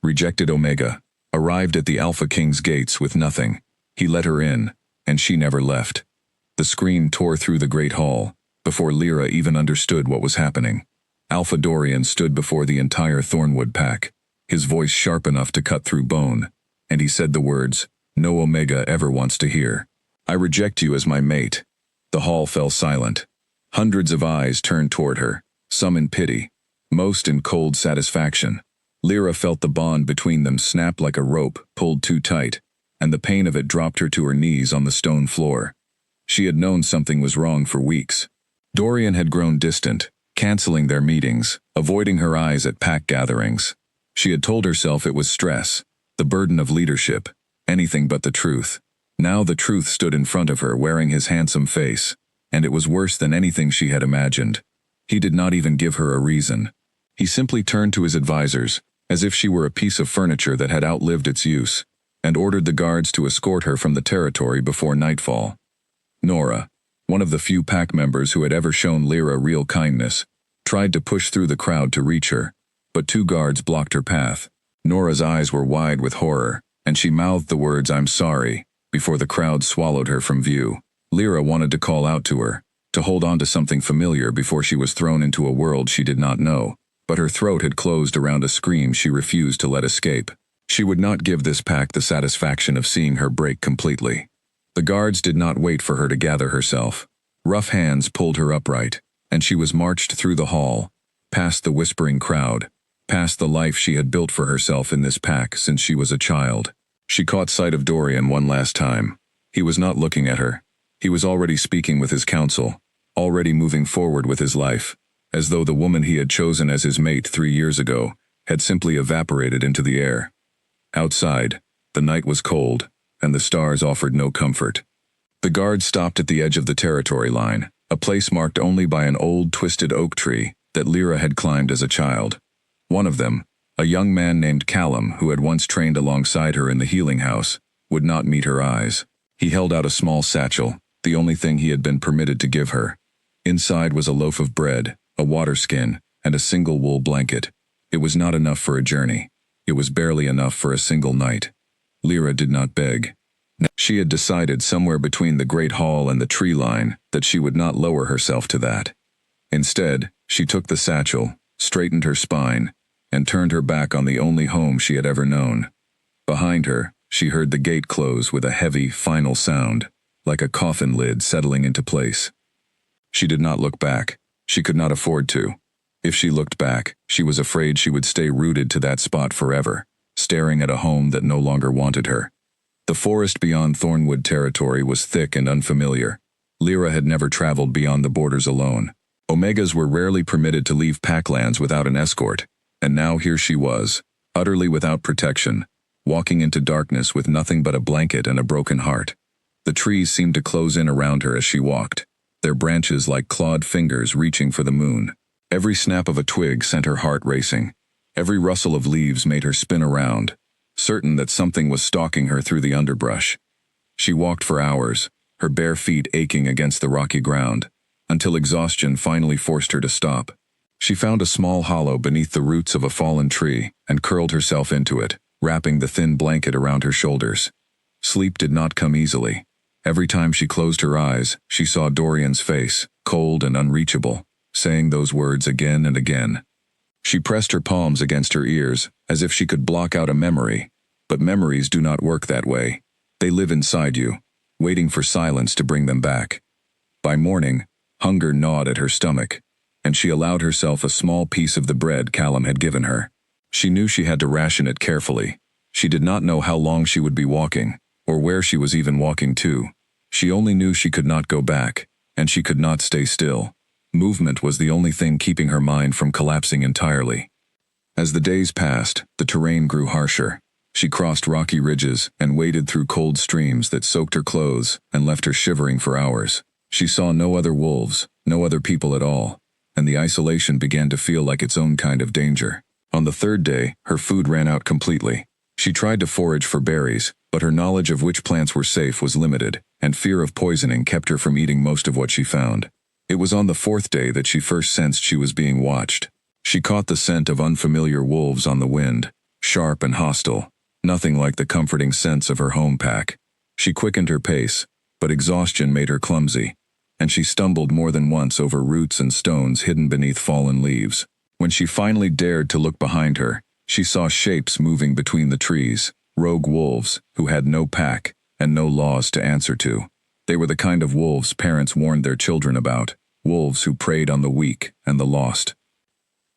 Rejected Omega. Arrived at the Alpha King's gates with nothing. He let her in, and she never left. The scream tore through the great hall, before Lyra even understood what was happening. Alpha Dorian stood before the entire Thornwood pack, his voice sharp enough to cut through bone, and he said the words no Omega ever wants to hear. I reject you as my mate. The hall fell silent. Hundreds of eyes turned toward her, some in pity, most in cold satisfaction. Lyra felt the bond between them snap like a rope pulled too tight, and the pain of it dropped her to her knees on the stone floor. She had known something was wrong for weeks. Dorian had grown distant, canceling their meetings, avoiding her eyes at pack gatherings. She had told herself it was stress, the burden of leadership, anything but the truth. Now the truth stood in front of her wearing his handsome face, and it was worse than anything she had imagined. He did not even give her a reason. He simply turned to his advisors, as if she were a piece of furniture that had outlived its use, and ordered the guards to escort her from the territory before nightfall. Nora, one of the few pack members who had ever shown Lyra real kindness, tried to push through the crowd to reach her, but two guards blocked her path. Nora's eyes were wide with horror, and she mouthed the words "I'm sorry" before the crowd swallowed her from view. Lyra wanted to call out to her, to hold on to something familiar before she was thrown into a world she did not know, but her throat had closed around a scream she refused to let escape. She would not give this pack the satisfaction of seeing her break completely. The guards did not wait for her to gather herself. Rough hands pulled her upright, and she was marched through the hall, past the whispering crowd, past the life she had built for herself in this pack since she was a child. She caught sight of Dorian one last time. He was not looking at her. He was already speaking with his council, already moving forward with his life, as though the woman he had chosen as his mate 3 years ago had simply evaporated into the air. Outside, the night was cold, and the stars offered no comfort. The guards stopped at the edge of the territory line, a place marked only by an old twisted oak tree that Lyra had climbed as a child. One of them, a young man named Callum who had once trained alongside her in the healing house, would not meet her eyes. He held out a small satchel, the only thing he had been permitted to give her. Inside was a loaf of bread, a water skin, and a single wool blanket. It was not enough for a journey. It was barely enough for a single night. Lyra did not beg. She had decided somewhere between the great hall and the tree line that she would not lower herself to that. Instead, she took the satchel, straightened her spine, and turned her back on the only home she had ever known. Behind her, she heard the gate close with a heavy, final sound, like a coffin lid settling into place. She did not look back. She could not afford to. If she looked back, she was afraid she would stay rooted to that spot forever, staring at a home that no longer wanted her. The forest beyond Thornwood territory was thick and unfamiliar. Lyra had never traveled beyond the borders alone. Omegas were rarely permitted to leave packlands without an escort, and now here she was, utterly without protection, walking into darkness with nothing but a blanket and a broken heart. The trees seemed to close in around her as she walked, their branches like clawed fingers reaching for the moon. Every snap of a twig sent her heart racing. Every rustle of leaves made her spin around, certain that something was stalking her through the underbrush. She walked for hours, her bare feet aching against the rocky ground, until exhaustion finally forced her to stop. She found a small hollow beneath the roots of a fallen tree and curled herself into it, wrapping the thin blanket around her shoulders. Sleep did not come easily. Every time she closed her eyes, she saw Dorian's face, cold and unreachable, saying those words again and again. She pressed her palms against her ears, as if she could block out a memory, but memories do not work that way. They live inside you, waiting for silence to bring them back. By morning, hunger gnawed at her stomach, and she allowed herself a small piece of the bread Callum had given her. She knew she had to ration it carefully. She did not know how long she would be walking, or where she was even walking to. She only knew she could not go back, and she could not stay still. Movement was the only thing keeping her mind from collapsing entirely. As the days passed, the terrain grew harsher. She crossed rocky ridges and waded through cold streams that soaked her clothes and left her shivering for hours. She saw no other wolves, no other people at all, and the isolation began to feel like its own kind of danger. On the third day, her food ran out completely. She tried to forage for berries, but her knowledge of which plants were safe was limited, and fear of poisoning kept her from eating most of what she found. It was on the fourth day that she first sensed she was being watched. She caught the scent of unfamiliar wolves on the wind, sharp and hostile, nothing like the comforting sense of her home pack. She quickened her pace, but exhaustion made her clumsy, and she stumbled more than once over roots and stones hidden beneath fallen leaves. When she finally dared to look behind her, she saw shapes moving between the trees, rogue wolves who had no pack and no laws to answer to. They were the kind of wolves parents warned their children about, wolves who preyed on the weak and the lost.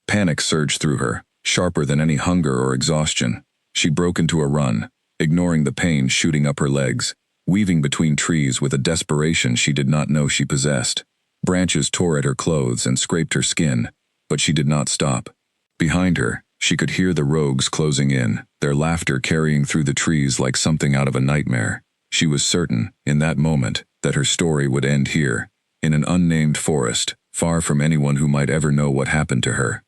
Panic surged through her, sharper than any hunger or exhaustion. She broke into a run, ignoring the pain shooting up her legs, weaving between trees with a desperation she did not know she possessed. Branches tore at her clothes and scraped her skin, but she did not stop. Behind her, she could hear the rogues closing in, their laughter carrying through the trees like something out of a nightmare. She was certain, in that moment, that her story would end here, in an unnamed forest, far from anyone who might ever know what happened to her.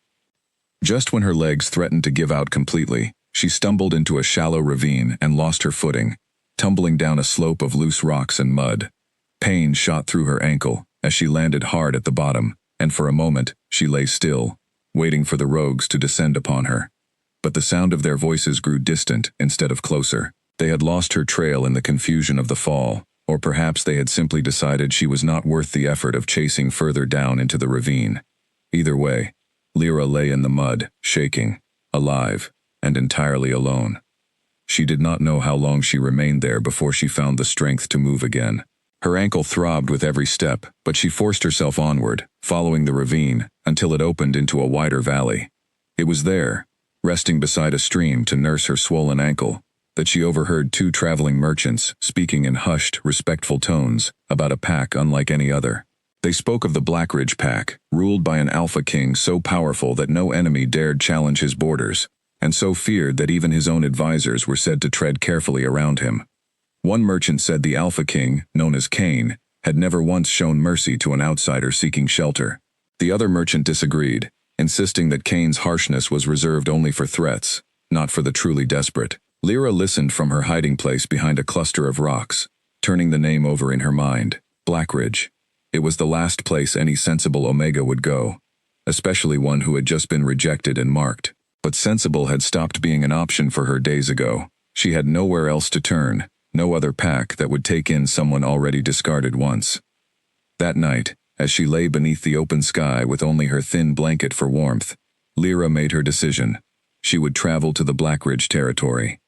Just when her legs threatened to give out completely, she stumbled into a shallow ravine and lost her footing, tumbling down a slope of loose rocks and mud. Pain shot through her ankle as she landed hard at the bottom, and for a moment she lay still, waiting for the rogues to descend upon her. But the sound of their voices grew distant instead of closer. They had lost her trail in the confusion of the fall, or perhaps they had simply decided she was not worth the effort of chasing further down into the ravine. Either way, Lyra lay in the mud, shaking, alive, and entirely alone. She did not know how long she remained there before she found the strength to move again. Her ankle throbbed with every step, but she forced herself onward, following the ravine, until it opened into a wider valley. It was there, resting beside a stream to nurse her swollen ankle, that she overheard two traveling merchants speaking in hushed, respectful tones about a pack unlike any other. They spoke of the Blackridge pack, ruled by an alpha king so powerful that no enemy dared challenge his borders, and so feared that even his own advisors were said to tread carefully around him. One merchant said the alpha king, known as Cain, had never once shown mercy to an outsider seeking shelter. The other merchant disagreed, insisting that Cain's harshness was reserved only for threats, not for the truly desperate. Lyra listened from her hiding place behind a cluster of rocks, turning the name over in her mind. Blackridge. It was the last place any sensible Omega would go, especially one who had just been rejected and marked. But sensible had stopped being an option for her days ago. She had nowhere else to turn, no other pack that would take in someone already discarded once. That night, as she lay beneath the open sky with only her thin blanket for warmth, Lyra made her decision. She would travel to the Blackridge territory.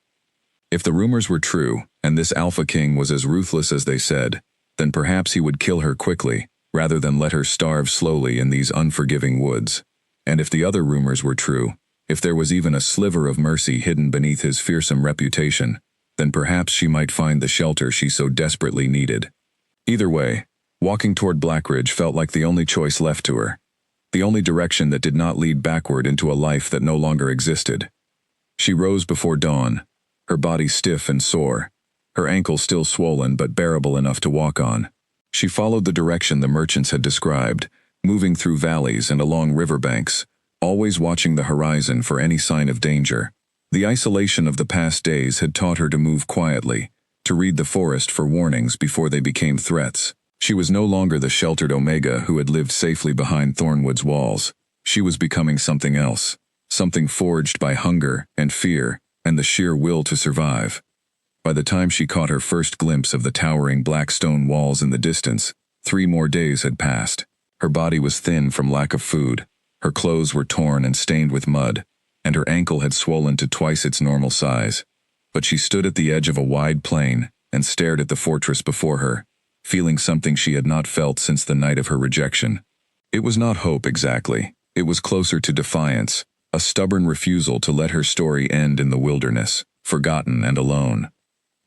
If the rumors were true, and this Alpha King was as ruthless as they said, then perhaps he would kill her quickly, rather than let her starve slowly in these unforgiving woods. And if the other rumors were true, if there was even a sliver of mercy hidden beneath his fearsome reputation, then perhaps she might find the shelter she so desperately needed. Either way, walking toward Blackridge felt like the only choice left to her, the only direction that did not lead backward into a life that no longer existed. She rose before dawn, her body stiff and sore, her ankle still swollen but bearable enough to walk on. She followed the direction the merchants had described, moving through valleys and along riverbanks, always watching the horizon for any sign of danger. The isolation of the past days had taught her to move quietly, to read the forest for warnings before they became threats. She was no longer the sheltered Omega who had lived safely behind Thornwood's walls. She was becoming something else, something forged by hunger and fear and the sheer will to survive. By the time she caught her first glimpse of the towering black stone walls in the distance, 3 more days had passed. Her body was thin from lack of food, her clothes were torn and stained with mud, and her ankle had swollen to twice its normal size. But she stood at the edge of a wide plain and stared at the fortress before her, feeling something she had not felt since the night of her rejection. It was not hope exactly. It was closer to defiance, a stubborn refusal to let her story end in the wilderness, forgotten and alone.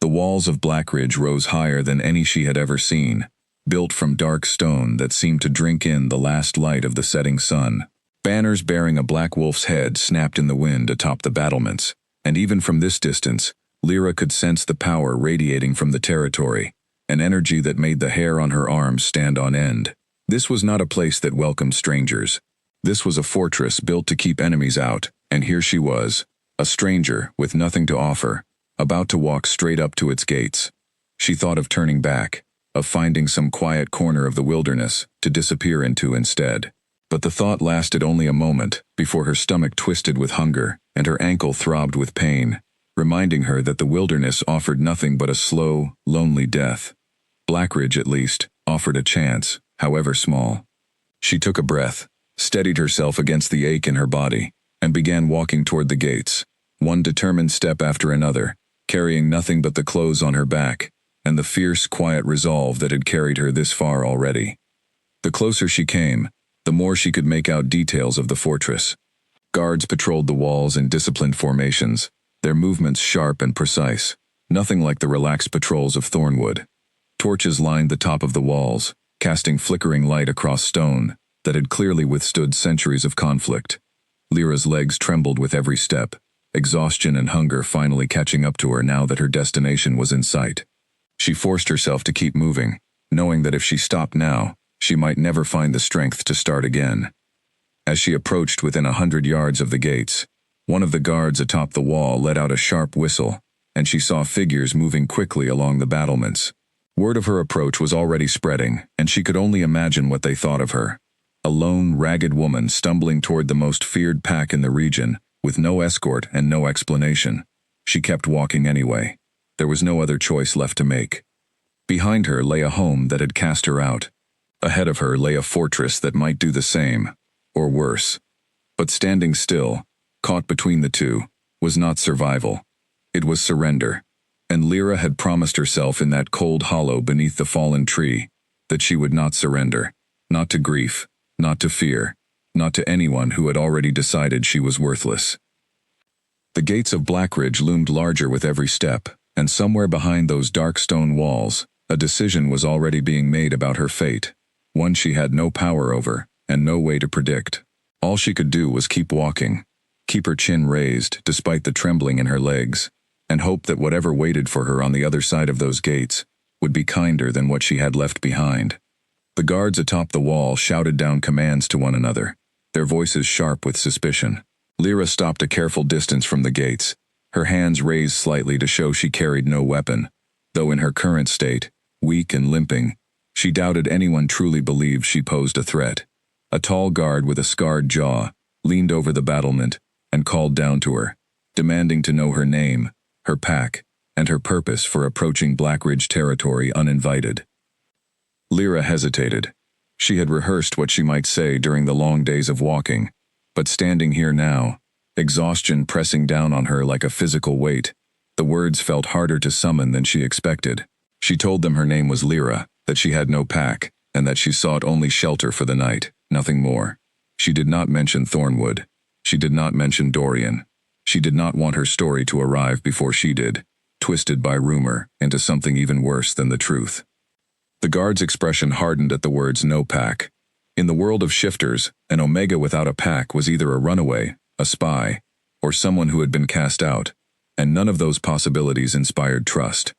The walls of Blackridge rose higher than any she had ever seen, built from dark stone that seemed to drink in the last light of the setting sun. Banners bearing a black wolf's head snapped in the wind atop the battlements, and even from this distance, Lyra could sense the power radiating from the territory, an energy that made the hair on her arms stand on end. This was not a place that welcomed strangers. This was a fortress built to keep enemies out, and here she was, a stranger with nothing to offer, about to walk straight up to its gates. She thought of turning back, of finding some quiet corner of the wilderness to disappear into instead. But the thought lasted only a moment before her stomach twisted with hunger and her ankle throbbed with pain, reminding her that the wilderness offered nothing but a slow, lonely death. Blackridge, at least, offered a chance, however small. She took a breath, steadied herself against the ache in her body, and began walking toward the gates, one determined step after another, carrying nothing but the clothes on her back, and the fierce, quiet resolve that had carried her this far already. The closer she came, the more she could make out details of the fortress. Guards patrolled the walls in disciplined formations, their movements sharp and precise, nothing like the relaxed patrols of Thornwood. Torches lined the top of the walls, casting flickering light across stone that had clearly withstood centuries of conflict. Lyra's legs trembled with every step, exhaustion and hunger finally catching up to her now that her destination was in sight. She forced herself to keep moving, knowing that if she stopped now, she might never find the strength to start again. As she approached within 100 yards of the gates, one of the guards atop the wall let out a sharp whistle, and she saw figures moving quickly along the battlements. Word of her approach was already spreading, and she could only imagine what they thought of her. A lone, ragged woman stumbling toward the most feared pack in the region, with no escort and no explanation. She kept walking anyway. There was no other choice left to make. Behind her lay a home that had cast her out. Ahead of her lay a fortress that might do the same, or worse. But standing still, caught between the two, was not survival. It was surrender. And Lyra had promised herself in that cold hollow beneath the fallen tree that she would not surrender, not to grief, not to fear, not to anyone who had already decided she was worthless. The gates of Blackridge loomed larger with every step, and somewhere behind those dark stone walls, a decision was already being made about her fate, one she had no power over and no way to predict. All she could do was keep walking, keep her chin raised despite the trembling in her legs, and hope that whatever waited for her on the other side of those gates would be kinder than what she had left behind. The guards atop the wall shouted down commands to one another, their voices sharp with suspicion. Lyra stopped a careful distance from the gates, her hands raised slightly to show she carried no weapon, though in her current state, weak and limping, she doubted anyone truly believed she posed a threat. A tall guard with a scarred jaw leaned over the battlement and called down to her, demanding to know her name, her pack, and her purpose for approaching Blackridge territory uninvited. Lyra hesitated. She had rehearsed what she might say during the long days of walking, but standing here now, exhaustion pressing down on her like a physical weight, the words felt harder to summon than she expected. She told them her name was Lyra, that she had no pack, and that she sought only shelter for the night, nothing more. She did not mention Thornwood. She did not mention Dorian. She did not want her story to arrive before she did, twisted by rumor into something even worse than the truth. The guard's expression hardened at the words "no pack." In the world of shifters, an Omega without a pack was either a runaway, a spy, or someone who had been cast out, and none of those possibilities inspired trust.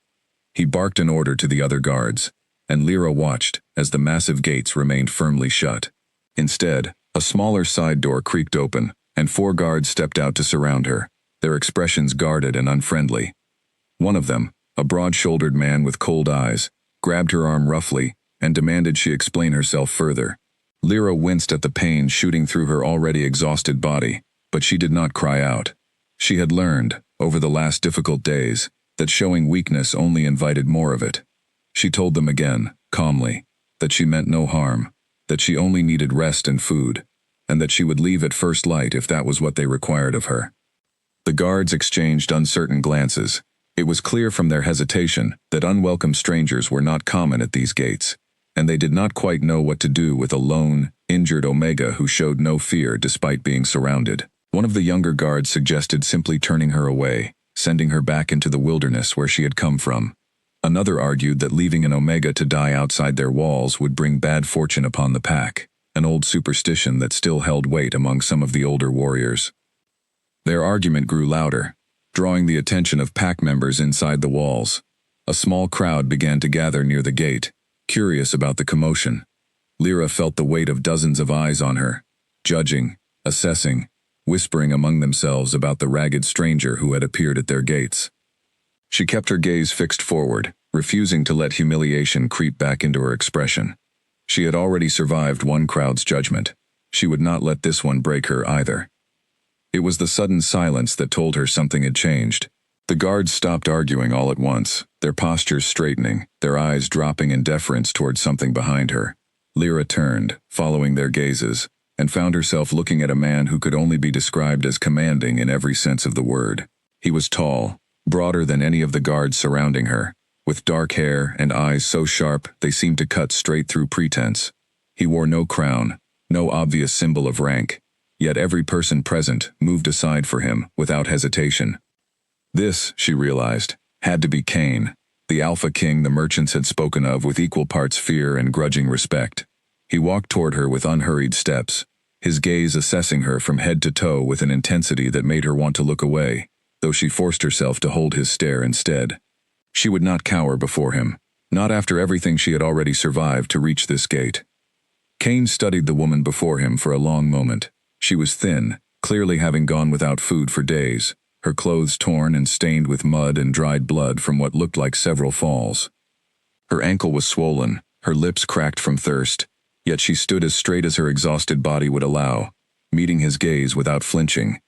He barked an order to the other guards, and Lyra watched as the massive gates remained firmly shut. Instead, a smaller side door creaked open, and 4 guards stepped out to surround her, their expressions guarded and unfriendly. One of them, a broad-shouldered man with cold eyes, grabbed her arm roughly and demanded she explain herself further. Lyra winced at the pain shooting through her already exhausted body, but she did not cry out. She had learned, over the last difficult days, that showing weakness only invited more of it. She told them again, calmly, that she meant no harm, that she only needed rest and food, and that she would leave at first light if that was what they required of her. The guards exchanged uncertain glances. It was clear from their hesitation that unwelcome strangers were not common at these gates, and they did not quite know what to do with a lone, injured Omega who showed no fear despite being surrounded. One of the younger guards suggested simply turning her away, sending her back into the wilderness where she had come from. Another argued that leaving an Omega to die outside their walls would bring bad fortune upon the pack, an old superstition that still held weight among some of the older warriors. Their argument grew louder, drawing the attention of pack members inside the walls. A small crowd began to gather near the gate, curious about the commotion. Lyra felt the weight of dozens of eyes on her, judging, assessing, whispering among themselves about the ragged stranger who had appeared at their gates. She kept her gaze fixed forward, refusing to let humiliation creep back into her expression. She had already survived one crowd's judgment. She would not let this one break her either. It was the sudden silence that told her something had changed. The guards stopped arguing all at once, their postures straightening, their eyes dropping in deference towards something behind her. Lyra turned, following their gazes, and found herself looking at a man who could only be described as commanding in every sense of the word. He was tall, broader than any of the guards surrounding her, with dark hair and eyes so sharp they seemed to cut straight through pretense. He wore no crown, no obvious symbol of rank, yet every person present moved aside for him without hesitation. This, she realized, had to be Cain, the Alpha King the merchants had spoken of with equal parts fear and grudging respect. He walked toward her with unhurried steps, his gaze assessing her from head to toe with an intensity that made her want to look away, though she forced herself to hold his stare instead. She would not cower before him, not after everything she had already survived to reach this gate. Cain studied the woman before him for a long moment. She was thin, clearly having gone without food for days, her clothes torn and stained with mud and dried blood from what looked like several falls. Her ankle was swollen, her lips cracked from thirst, yet she stood as straight as her exhausted body would allow, meeting his gaze without flinching.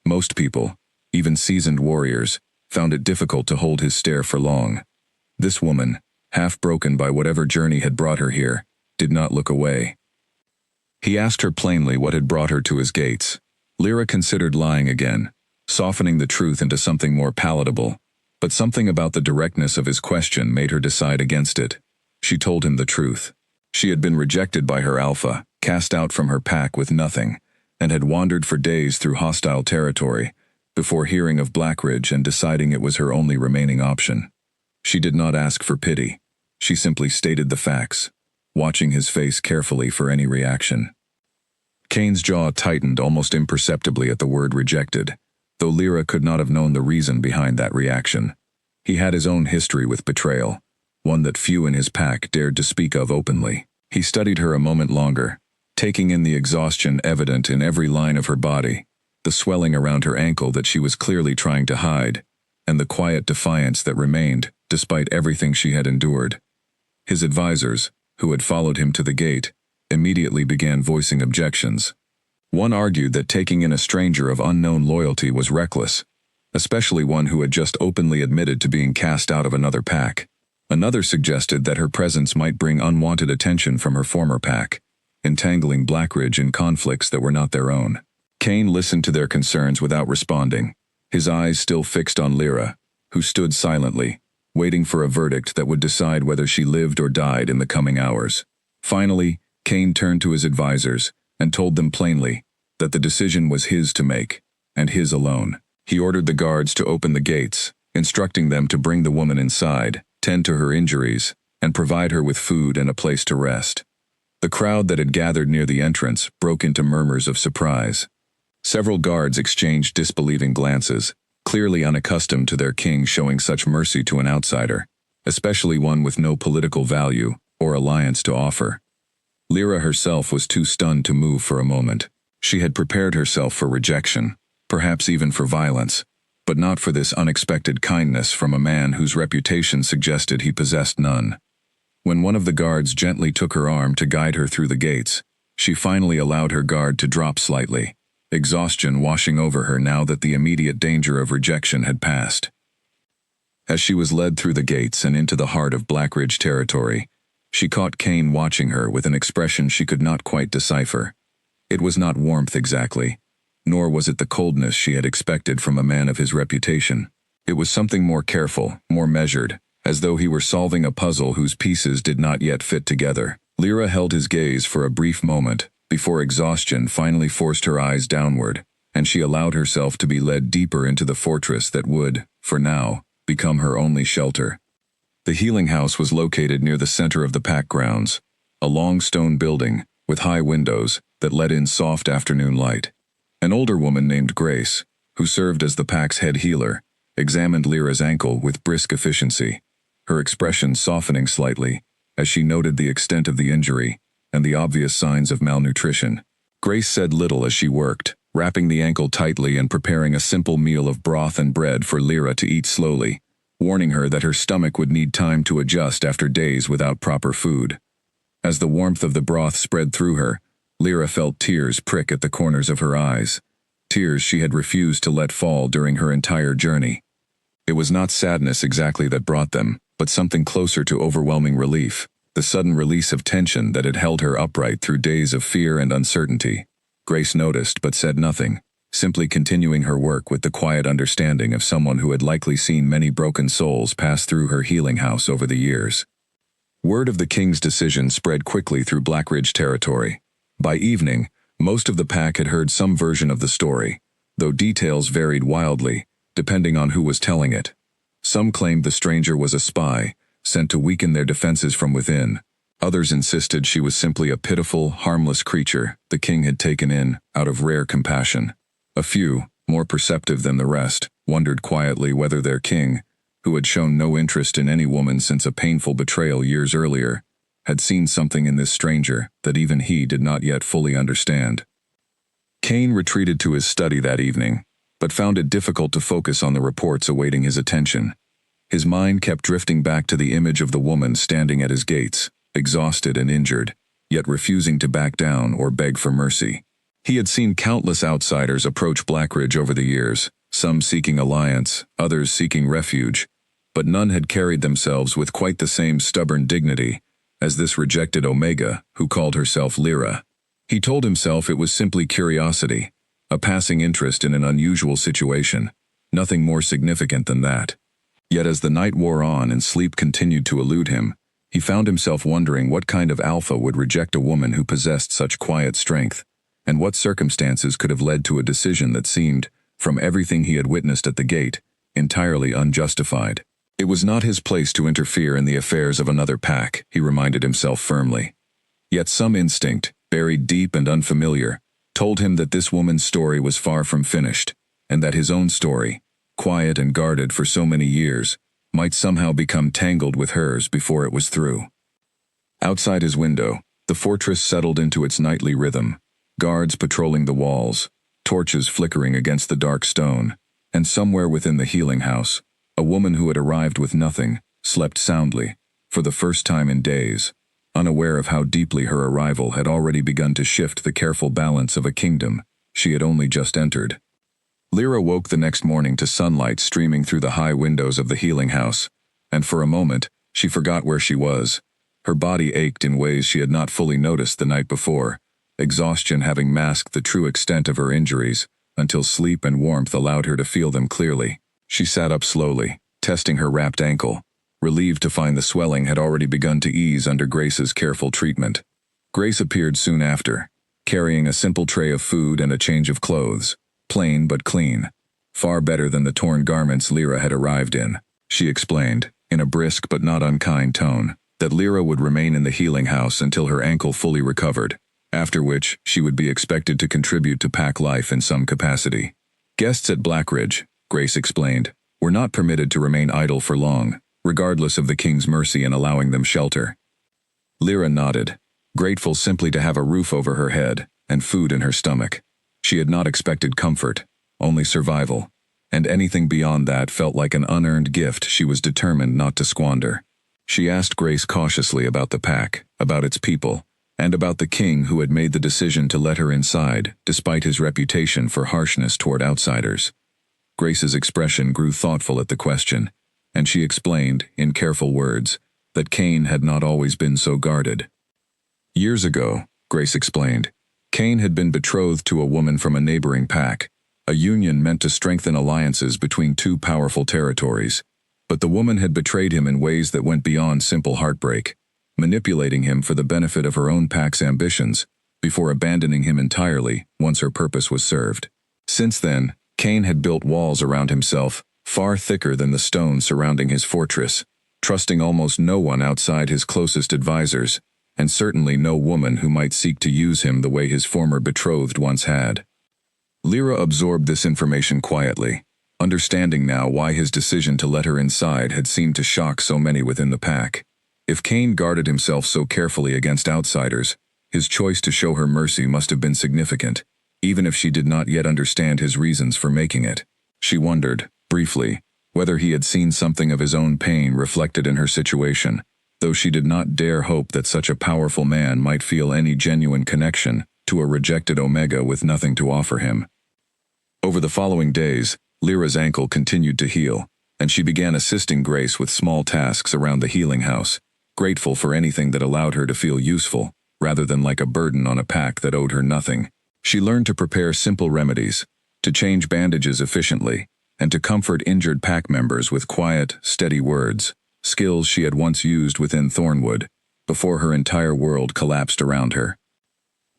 Most people, even seasoned warriors, found it difficult to hold his stare for long. This woman, half broken by whatever journey had brought her here, did not look away. He asked her plainly what had brought her to his gates. Lyra considered lying again, softening the truth into something more palatable, but something about the directness of his question made her decide against it. She told him the truth. She had been rejected by her alpha, cast out from her pack with nothing, and had wandered for days through hostile territory, before hearing of Blackridge and deciding it was her only remaining option. She did not ask for pity. She simply stated the facts, watching his face carefully for any reaction. Cain's jaw tightened almost imperceptibly at the word rejected, though Lyra could not have known the reason behind that reaction. He had his own history with betrayal, one that few in his pack dared to speak of openly. He studied her a moment longer, taking in the exhaustion evident in every line of her body, the swelling around her ankle that she was clearly trying to hide, and the quiet defiance that remained despite everything she had endured. His advisors, who had followed him to the gate, immediately began voicing objections. One argued that taking in a stranger of unknown loyalty was reckless, especially one who had just openly admitted to being cast out of another pack. Another suggested that her presence might bring unwanted attention from her former pack, entangling Blackridge in conflicts that were not their own. Cain listened to their concerns without responding, his eyes still fixed on Lyra, who stood silently, waiting for a verdict that would decide whether she lived or died in the coming hours. Finally, Cain turned to his advisors and told them plainly that the decision was his to make, and his alone. He ordered the guards to open the gates, instructing them to bring the woman inside, tend to her injuries, and provide her with food and a place to rest. The crowd that had gathered near the entrance broke into murmurs of surprise. Several guards exchanged disbelieving glances, clearly unaccustomed to their king showing such mercy to an outsider, especially one with no political value or alliance to offer. Lyra herself was too stunned to move for a moment. She had prepared herself for rejection, perhaps even for violence, but not for this unexpected kindness from a man whose reputation suggested he possessed none. When one of the guards gently took her arm to guide her through the gates, she finally allowed her guard to drop slightly, exhaustion washing over her now that the immediate danger of rejection had passed. As she was led through the gates and into the heart of Blackridge territory, she caught Cain watching her with an expression she could not quite decipher. It was not warmth exactly, nor was it the coldness she had expected from a man of his reputation. It was something more careful, more measured, as though he were solving a puzzle whose pieces did not yet fit together. Lyra held his gaze for a brief moment, before exhaustion finally forced her eyes downward, and she allowed herself to be led deeper into the fortress that would, for now, become her only shelter. The healing house was located near the center of the pack grounds, a long stone building with high windows that let in soft afternoon light. An older woman named Grace, who served as the pack's head healer, examined Lyra's ankle with brisk efficiency, her expression softening slightly as she noted the extent of the injury and the obvious signs of malnutrition. Grace said little as she worked, wrapping the ankle tightly and preparing a simple meal of broth and bread for Lyra to eat slowly, warning her that her stomach would need time to adjust after days without proper food. As the warmth of the broth spread through her, Lyra felt tears prick at the corners of her eyes, tears she had refused to let fall during her entire journey. It was not sadness exactly that brought them, but something closer to overwhelming relief, the sudden release of tension that had held her upright through days of fear and uncertainty. Grace noticed but said nothing, simply continuing her work with the quiet understanding of someone who had likely seen many broken souls pass through her healing house over the years. Word of the king's decision spread quickly through Blackridge territory. By evening, most of the pack had heard some version of the story, though details varied wildly, depending on who was telling it. Some claimed the stranger was a spy, sent to weaken their defenses from within. Others insisted she was simply a pitiful, harmless creature the king had taken in out of rare compassion. A few, more perceptive than the rest, wondered quietly whether their king, who had shown no interest in any woman since a painful betrayal years earlier, had seen something in this stranger that even he did not yet fully understand. Cain retreated to his study that evening, but found it difficult to focus on the reports awaiting his attention. His mind kept drifting back to the image of the woman standing at his gates, exhausted and injured, yet refusing to back down or beg for mercy. He had seen countless outsiders approach Blackridge over the years, some seeking alliance, others seeking refuge, but none had carried themselves with quite the same stubborn dignity as this rejected Omega who called herself Lyra. He told himself it was simply curiosity, a passing interest in an unusual situation, nothing more significant than that. Yet as the night wore on and sleep continued to elude him, he found himself wondering what kind of alpha would reject a woman who possessed such quiet strength, and what circumstances could have led to a decision that seemed, from everything he had witnessed at the gate, entirely unjustified. It was not his place to interfere in the affairs of another pack, he reminded himself firmly. Yet some instinct, buried deep and unfamiliar, told him that this woman's story was far from finished, and that his own story, quiet and guarded for so many years, might somehow become tangled with hers before it was through. Outside his window, the fortress settled into its nightly rhythm, guards patrolling the walls, torches flickering against the dark stone, and somewhere within the healing house, a woman who had arrived with nothing, slept soundly, for the first time in days, unaware of how deeply her arrival had already begun to shift the careful balance of a kingdom she had only just entered. Lyra woke the next morning to sunlight streaming through the high windows of the healing house, and for a moment, she forgot where she was. Her body ached in ways she had not fully noticed the night before, exhaustion having masked the true extent of her injuries, until sleep and warmth allowed her to feel them clearly. She sat up slowly, testing her wrapped ankle, relieved to find the swelling had already begun to ease under Grace's careful treatment. Grace appeared soon after, carrying a simple tray of food and a change of clothes, plain but clean, far better than the torn garments Lyra had arrived in. She explained, in a brisk but not unkind tone, that Lyra would remain in the healing house until her ankle fully recovered, after which she would be expected to contribute to pack life in some capacity. Guests at Blackridge, Grace explained, were not permitted to remain idle for long, regardless of the king's mercy in allowing them shelter. Lyra nodded, grateful simply to have a roof over her head and food in her stomach. She had not expected comfort, only survival, and anything beyond that felt like an unearned gift she was determined not to squander. She asked Grace cautiously about the pack, about its people, and about the king who had made the decision to let her inside, despite his reputation for harshness toward outsiders. Grace's expression grew thoughtful at the question, and she explained, in careful words, that Cain had not always been so guarded. Years ago, Grace explained, Cain had been betrothed to a woman from a neighboring pack, a union meant to strengthen alliances between two powerful territories. But the woman had betrayed him in ways that went beyond simple heartbreak, manipulating him for the benefit of her own pack's ambitions, before abandoning him entirely once her purpose was served. Since then, Cain had built walls around himself, far thicker than the stone surrounding his fortress, trusting almost no one outside his closest advisors, and certainly no woman who might seek to use him the way his former betrothed once had. Lyra absorbed this information quietly, understanding now why his decision to let her inside had seemed to shock so many within the pack. If Cain guarded himself so carefully against outsiders, his choice to show her mercy must have been significant, even if she did not yet understand his reasons for making it. She wondered, briefly, whether he had seen something of his own pain reflected in her situation, though she did not dare hope that such a powerful man might feel any genuine connection to a rejected Omega with nothing to offer him. Over the following days, Lyra's ankle continued to heal, and she began assisting Grace with small tasks around the healing house, grateful for anything that allowed her to feel useful, rather than like a burden on a pack that owed her nothing. She learned to prepare simple remedies, to change bandages efficiently, and to comfort injured pack members with quiet, steady words, skills she had once used within Thornwood, before her entire world collapsed around her.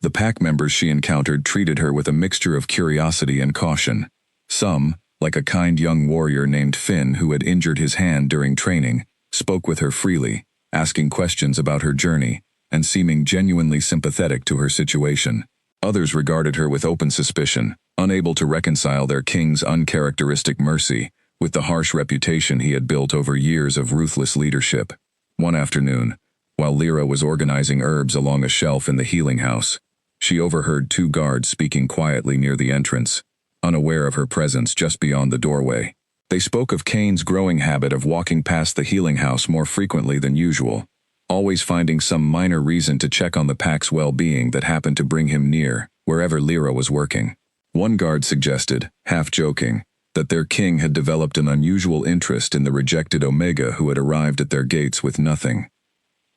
The pack members she encountered treated her with a mixture of curiosity and caution. Some, like a kind young warrior named Finn who had injured his hand during training, spoke with her freely, asking questions about her journey, and seeming genuinely sympathetic to her situation. Others regarded her with open suspicion, unable to reconcile their king's uncharacteristic mercy with the harsh reputation he had built over years of ruthless leadership. One afternoon, while Lyra was organizing herbs along a shelf in the healing house, she overheard two guards speaking quietly near the entrance, unaware of her presence just beyond the doorway. They spoke of Kane's growing habit of walking past the healing house more frequently than usual, always finding some minor reason to check on the pack's well-being that happened to bring him near, wherever Lyra was working. One guard suggested, half joking, that their king had developed an unusual interest in the rejected Omega who had arrived at their gates with nothing.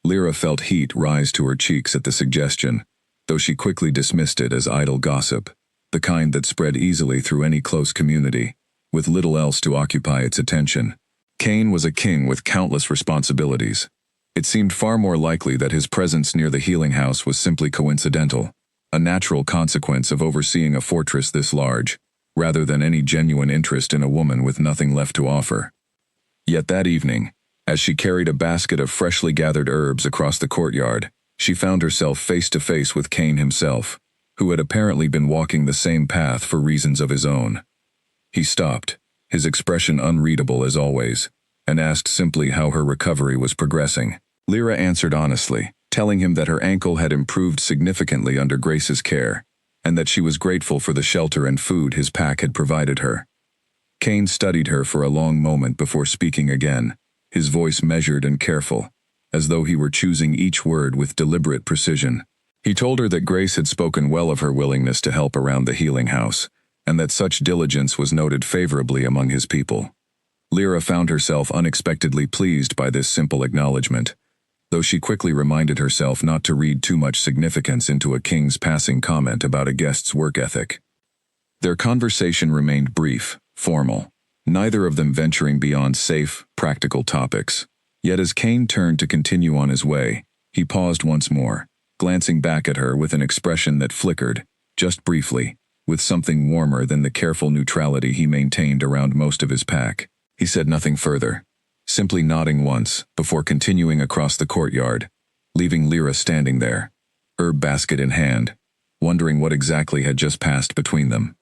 Lyra felt heat rise to her cheeks at the suggestion, though she quickly dismissed it as idle gossip, the kind that spread easily through any close community, with little else to occupy its attention. Kane was a king with countless responsibilities. It seemed far more likely that his presence near the healing house was simply coincidental, a natural consequence of overseeing a fortress this large, rather than any genuine interest in a woman with nothing left to offer. Yet that evening, as she carried a basket of freshly gathered herbs across the courtyard, she found herself face to face with Kane himself, who had apparently been walking the same path for reasons of his own. He stopped, his expression unreadable as always, and asked simply how her recovery was progressing. Lyra answered honestly, telling him that her ankle had improved significantly under Grace's care, and that she was grateful for the shelter and food his pack had provided her. Kane studied her for a long moment before speaking again, his voice measured and careful, as though he were choosing each word with deliberate precision. He told her that Grace had spoken well of her willingness to help around the healing house, and that such diligence was noted favorably among his people. Lyra found herself unexpectedly pleased by this simple acknowledgement, though she quickly reminded herself not to read too much significance into a king's passing comment about a guest's work ethic. Their conversation remained brief, formal, neither of them venturing beyond safe, practical topics. Yet as Kane turned to continue on his way, he paused once more, glancing back at her with an expression that flickered, just briefly, with something warmer than the careful neutrality he maintained around most of his pack. He said nothing further, simply nodding once before continuing across the courtyard, leaving Lyra standing there, herb basket in hand, wondering what exactly had just passed between them.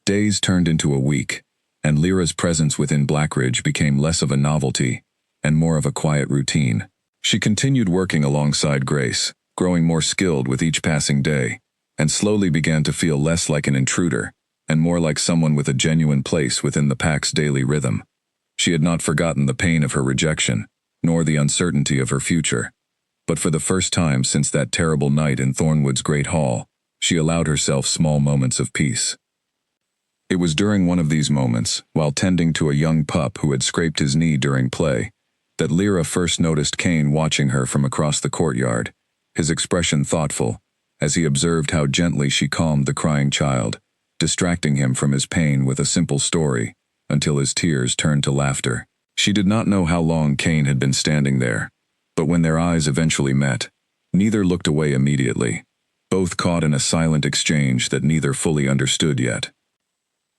Days turned into a week, and Lyra's presence within Blackridge became less of a novelty and more of a quiet routine. She continued working alongside Grace, growing more skilled with each passing day, and slowly began to feel less like an intruder and more like someone with a genuine place within the pack's daily rhythm. She had not forgotten the pain of her rejection, nor the uncertainty of her future, but for the first time since that terrible night in Thornwood's Great Hall, she allowed herself small moments of peace. It was during one of these moments, while tending to a young pup who had scraped his knee during play, that Lyra first noticed Kane watching her from across the courtyard, his expression thoughtful, as he observed how gently she calmed the crying child, distracting him from his pain with a simple story, until his tears turned to laughter. She did not know how long Kane had been standing there, but when their eyes eventually met, neither looked away immediately, both caught in a silent exchange that neither fully understood yet.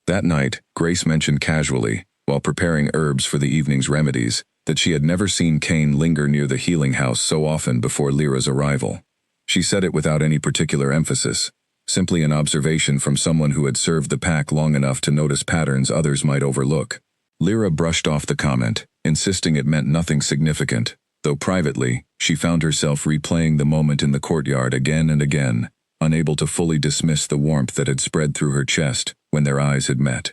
That night, Grace mentioned casually, while preparing herbs for the evening's remedies, that she had never seen Kane linger near the healing house so often before Lyra's arrival. She said it without any particular emphasis, simply an observation from someone who had served the pack long enough to notice patterns others might overlook. Lyra brushed off the comment, insisting it meant nothing significant, though privately, she found herself replaying the moment in the courtyard again and again, unable to fully dismiss the warmth that had spread through her chest when their eyes had met.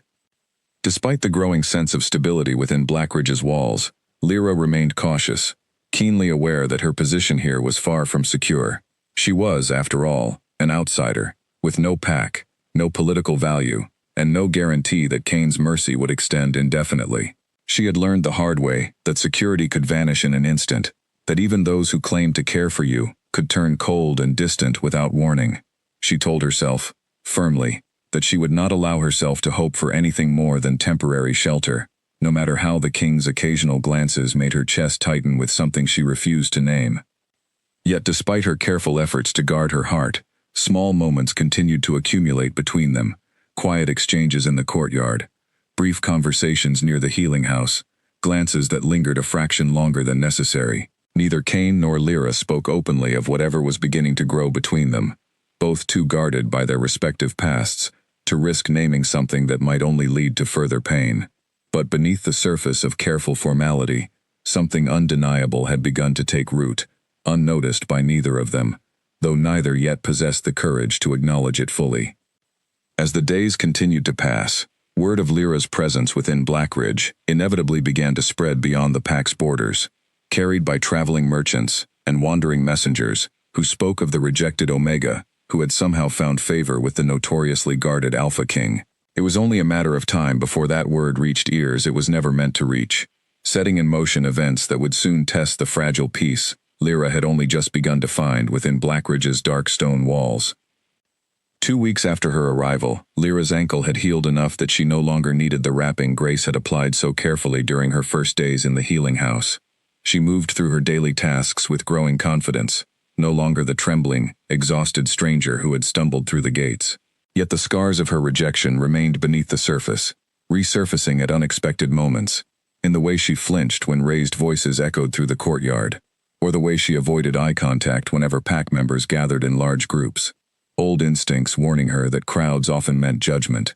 Despite the growing sense of stability within Blackridge's walls, Lyra remained cautious, keenly aware that her position here was far from secure. She was, after all, an outsider, with no pack, no political value, and no guarantee that Kane's mercy would extend indefinitely. She had learned the hard way that security could vanish in an instant, that even those who claimed to care for you could turn cold and distant without warning. She told herself, firmly, that she would not allow herself to hope for anything more than temporary shelter, no matter how the king's occasional glances made her chest tighten with something she refused to name. Yet despite her careful efforts to guard her heart, small moments continued to accumulate between them, quiet exchanges in the courtyard, brief conversations near the healing house, glances that lingered a fraction longer than necessary. Neither Kane nor Lyra spoke openly of whatever was beginning to grow between them, both too guarded by their respective pasts to risk naming something that might only lead to further pain. But beneath the surface of careful formality, something undeniable had begun to take root, unnoticed by neither of them, though neither yet possessed the courage to acknowledge it fully. As the days continued to pass, word of Lyra's presence within Blackridge inevitably began to spread beyond the pack's borders, carried by traveling merchants and wandering messengers who spoke of the rejected Omega, who had somehow found favor with the notoriously guarded Alpha King. It was only a matter of time before that word reached ears it was never meant to reach, setting in motion events that would soon test the fragile peace Lyra had only just begun to find within Blackridge's dark stone walls. 2 weeks after her arrival, Lyra's ankle had healed enough that she no longer needed the wrapping Grace had applied so carefully during her first days in the healing house. She moved through her daily tasks with growing confidence, no longer the trembling, exhausted stranger who had stumbled through the gates. Yet the scars of her rejection remained beneath the surface, resurfacing at unexpected moments, in the way she flinched when raised voices echoed through the courtyard, or the way she avoided eye contact whenever pack members gathered in large groups, old instincts warning her that crowds often meant judgment.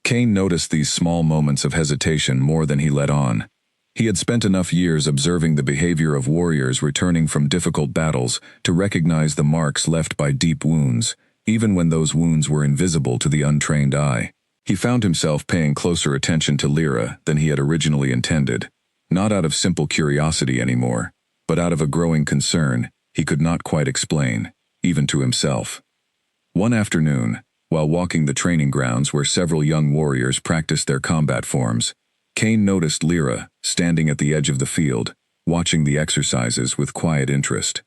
Kane noticed these small moments of hesitation more than he let on. He had spent enough years observing the behavior of warriors returning from difficult battles to recognize the marks left by deep wounds, even when those wounds were invisible to the untrained eye. He found himself paying closer attention to Lyra than he had originally intended, not out of simple curiosity anymore, but out of a growing concern he could not quite explain, even to himself. One afternoon, while walking the training grounds where several young warriors practiced their combat forms, Kane noticed Lyra standing at the edge of the field, watching the exercises with quiet interest.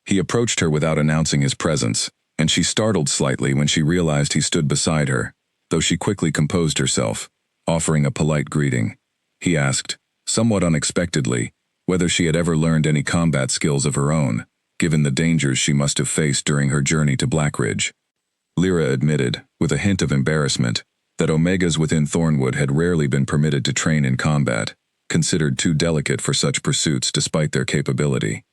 He approached her without announcing his presence, and she startled slightly when she realized he stood beside her, though she quickly composed herself, offering a polite greeting. He asked, somewhat unexpectedly, whether she had ever learned any combat skills of her own, given the dangers she must have faced during her journey to Blackridge. Lyra admitted, with a hint of embarrassment, that Omegas within Thornwood had rarely been permitted to train in combat, considered too delicate for such pursuits despite their capability.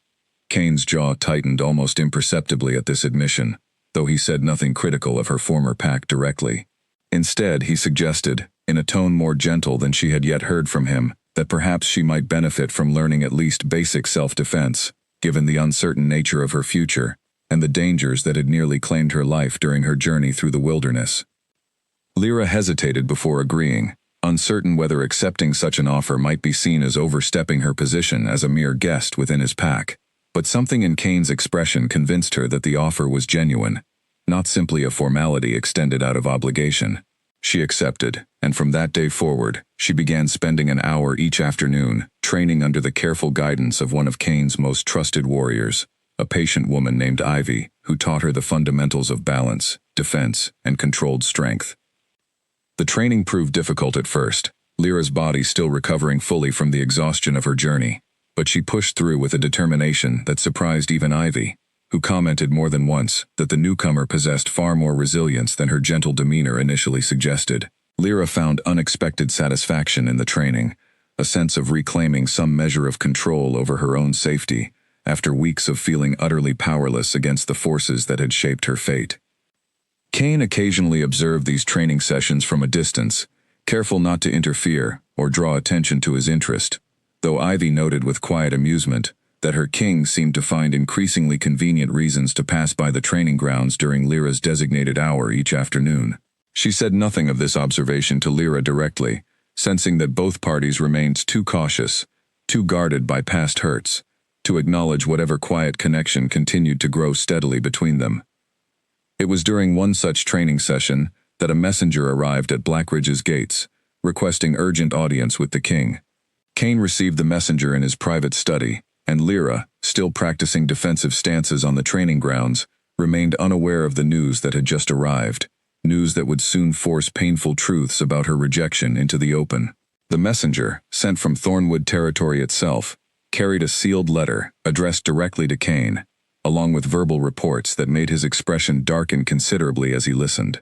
Kane's jaw tightened almost imperceptibly at this admission, though he said nothing critical of her former pack directly. Instead, he suggested, in a tone more gentle than she had yet heard from him, that perhaps she might benefit from learning at least basic self-defense, given the uncertain nature of her future, and the dangers that had nearly claimed her life during her journey through the wilderness. Lyra hesitated before agreeing, uncertain whether accepting such an offer might be seen as overstepping her position as a mere guest within his pack. But something in Kane's expression convinced her that the offer was genuine, not simply a formality extended out of obligation. She accepted, and from that day forward, she began spending an hour each afternoon, training under the careful guidance of one of Kane's most trusted warriors, a patient woman named Ivy, who taught her the fundamentals of balance, defense, and controlled strength. The training proved difficult at first, Lyra's body still recovering fully from the exhaustion of her journey, but she pushed through with a determination that surprised even Ivy, who commented more than once that the newcomer possessed far more resilience than her gentle demeanor initially suggested. Lyra found unexpected satisfaction in the training, a sense of reclaiming some measure of control over her own safety, after weeks of feeling utterly powerless against the forces that had shaped her fate. Kane occasionally observed these training sessions from a distance, careful not to interfere or draw attention to his interest, though Ivy noted with quiet amusement that her king seemed to find increasingly convenient reasons to pass by the training grounds during Lyra's designated hour each afternoon. She said nothing of this observation to Lyra directly, sensing that both parties remained too cautious, too guarded by past hurts, to acknowledge whatever quiet connection continued to grow steadily between them. It was during one such training session that a messenger arrived at Blackridge's gates, requesting urgent audience with the king. Kane received the messenger in his private study, and Lyra, still practicing defensive stances on the training grounds, remained unaware of the news that had just arrived, news that would soon force painful truths about her rejection into the open. The messenger, sent from Thornwood territory itself, carried a sealed letter addressed directly to Kane, along with verbal reports that made his expression darken considerably as he listened.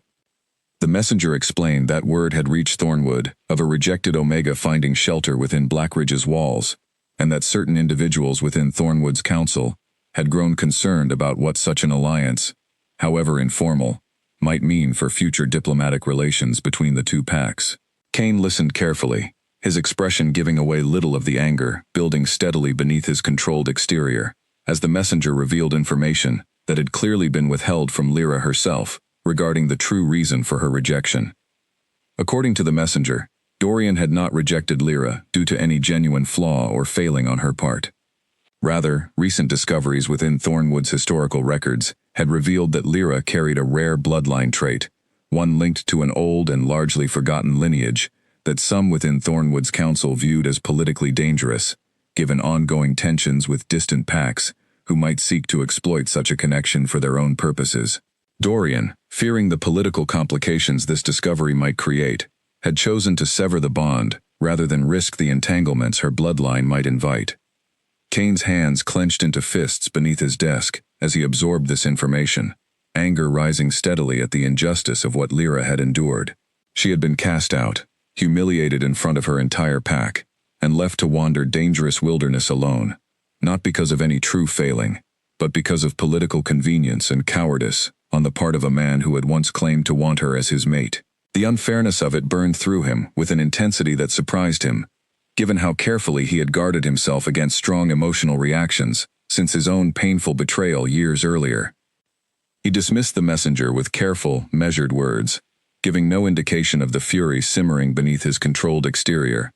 The messenger explained that word had reached Thornwood of a rejected Omega finding shelter within Blackridge's walls, and that certain individuals within Thornwood's council had grown concerned about what such an alliance, however informal, might mean for future diplomatic relations between the two packs. Kane listened carefully, his expression giving away little of the anger building steadily beneath his controlled exterior, as the messenger revealed information that had clearly been withheld from Lyra herself regarding the true reason for her rejection. According to the messenger, Dorian had not rejected Lyra due to any genuine flaw or failing on her part. Rather, recent discoveries within Thornwood's historical records had revealed that Lyra carried a rare bloodline trait, one linked to an old and largely forgotten lineage that some within Thornwood's council viewed as politically dangerous, given ongoing tensions with distant packs who might seek to exploit such a connection for their own purposes. Dorian, fearing the political complications this discovery might create, had chosen to sever the bond rather than risk the entanglements her bloodline might invite. Kane's hands clenched into fists beneath his desk as he absorbed this information, anger rising steadily at the injustice of what Lyra had endured. She had been cast out, humiliated in front of her entire pack, and left to wander dangerous wilderness alone, not because of any true failing, but because of political convenience and cowardice on the part of a man who had once claimed to want her as his mate. The unfairness of it burned through him with an intensity that surprised him, given how carefully he had guarded himself against strong emotional reactions since his own painful betrayal years earlier. He dismissed the messenger with careful, measured words, giving no indication of the fury simmering beneath his controlled exterior,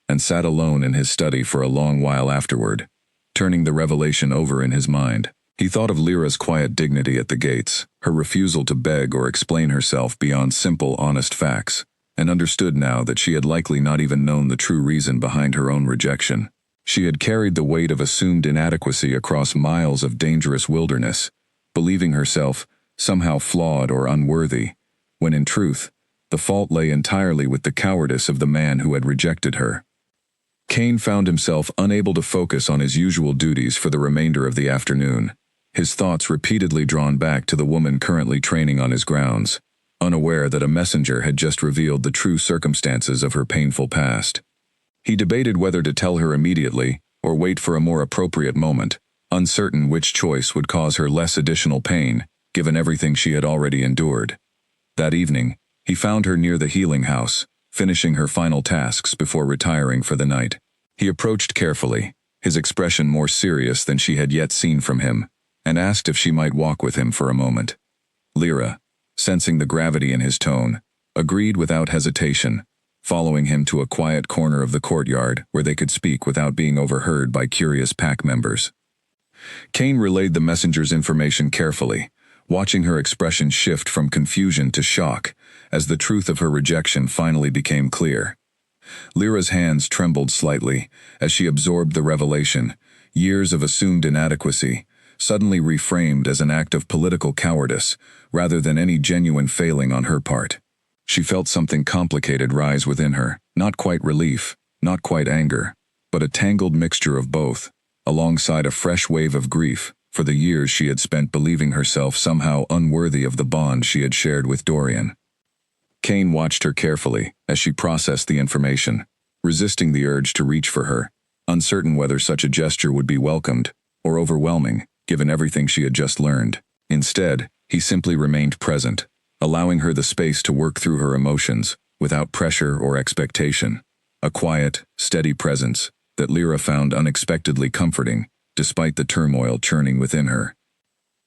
and sat alone in his study for a long while afterward, turning the revelation over in his mind. He thought of Lyra's quiet dignity at the gates, her refusal to beg or explain herself beyond simple, honest facts, and understood now that she had likely not even known the true reason behind her own rejection. She had carried the weight of assumed inadequacy across miles of dangerous wilderness, believing herself somehow flawed or unworthy, when in truth, the fault lay entirely with the cowardice of the man who had rejected her. Kane found himself unable to focus on his usual duties for the remainder of the afternoon, his thoughts repeatedly drawn back to the woman currently training on his grounds, unaware that a messenger had just revealed the true circumstances of her painful past. He debated whether to tell her immediately or wait for a more appropriate moment, uncertain which choice would cause her less additional pain, given everything she had already endured. That evening, he found her near the healing house, finishing her final tasks before retiring for the night. He approached carefully, his expression more serious than she had yet seen from him, and asked if she might walk with him for a moment. Lyra, sensing the gravity in his tone, agreed without hesitation, following him to a quiet corner of the courtyard where they could speak without being overheard by curious pack members. Kane relayed the messenger's information carefully, watching her expression shift from confusion to shock as the truth of her rejection finally became clear. Lyra's hands trembled slightly as she absorbed the revelation, years of assumed inadequacy, suddenly reframed as an act of political cowardice rather than any genuine failing on her part. She felt something complicated rise within her, not quite relief, not quite anger, but a tangled mixture of both, alongside a fresh wave of grief for the years she had spent believing herself somehow unworthy of the bond she had shared with Dorian. Kane watched her carefully as she processed the information, resisting the urge to reach for her, uncertain whether such a gesture would be welcomed or overwhelming, given everything she had just learned. Instead, he simply remained present, allowing her the space to work through her emotions without pressure or expectation, a quiet, steady presence that Lyra found unexpectedly comforting, despite the turmoil churning within her.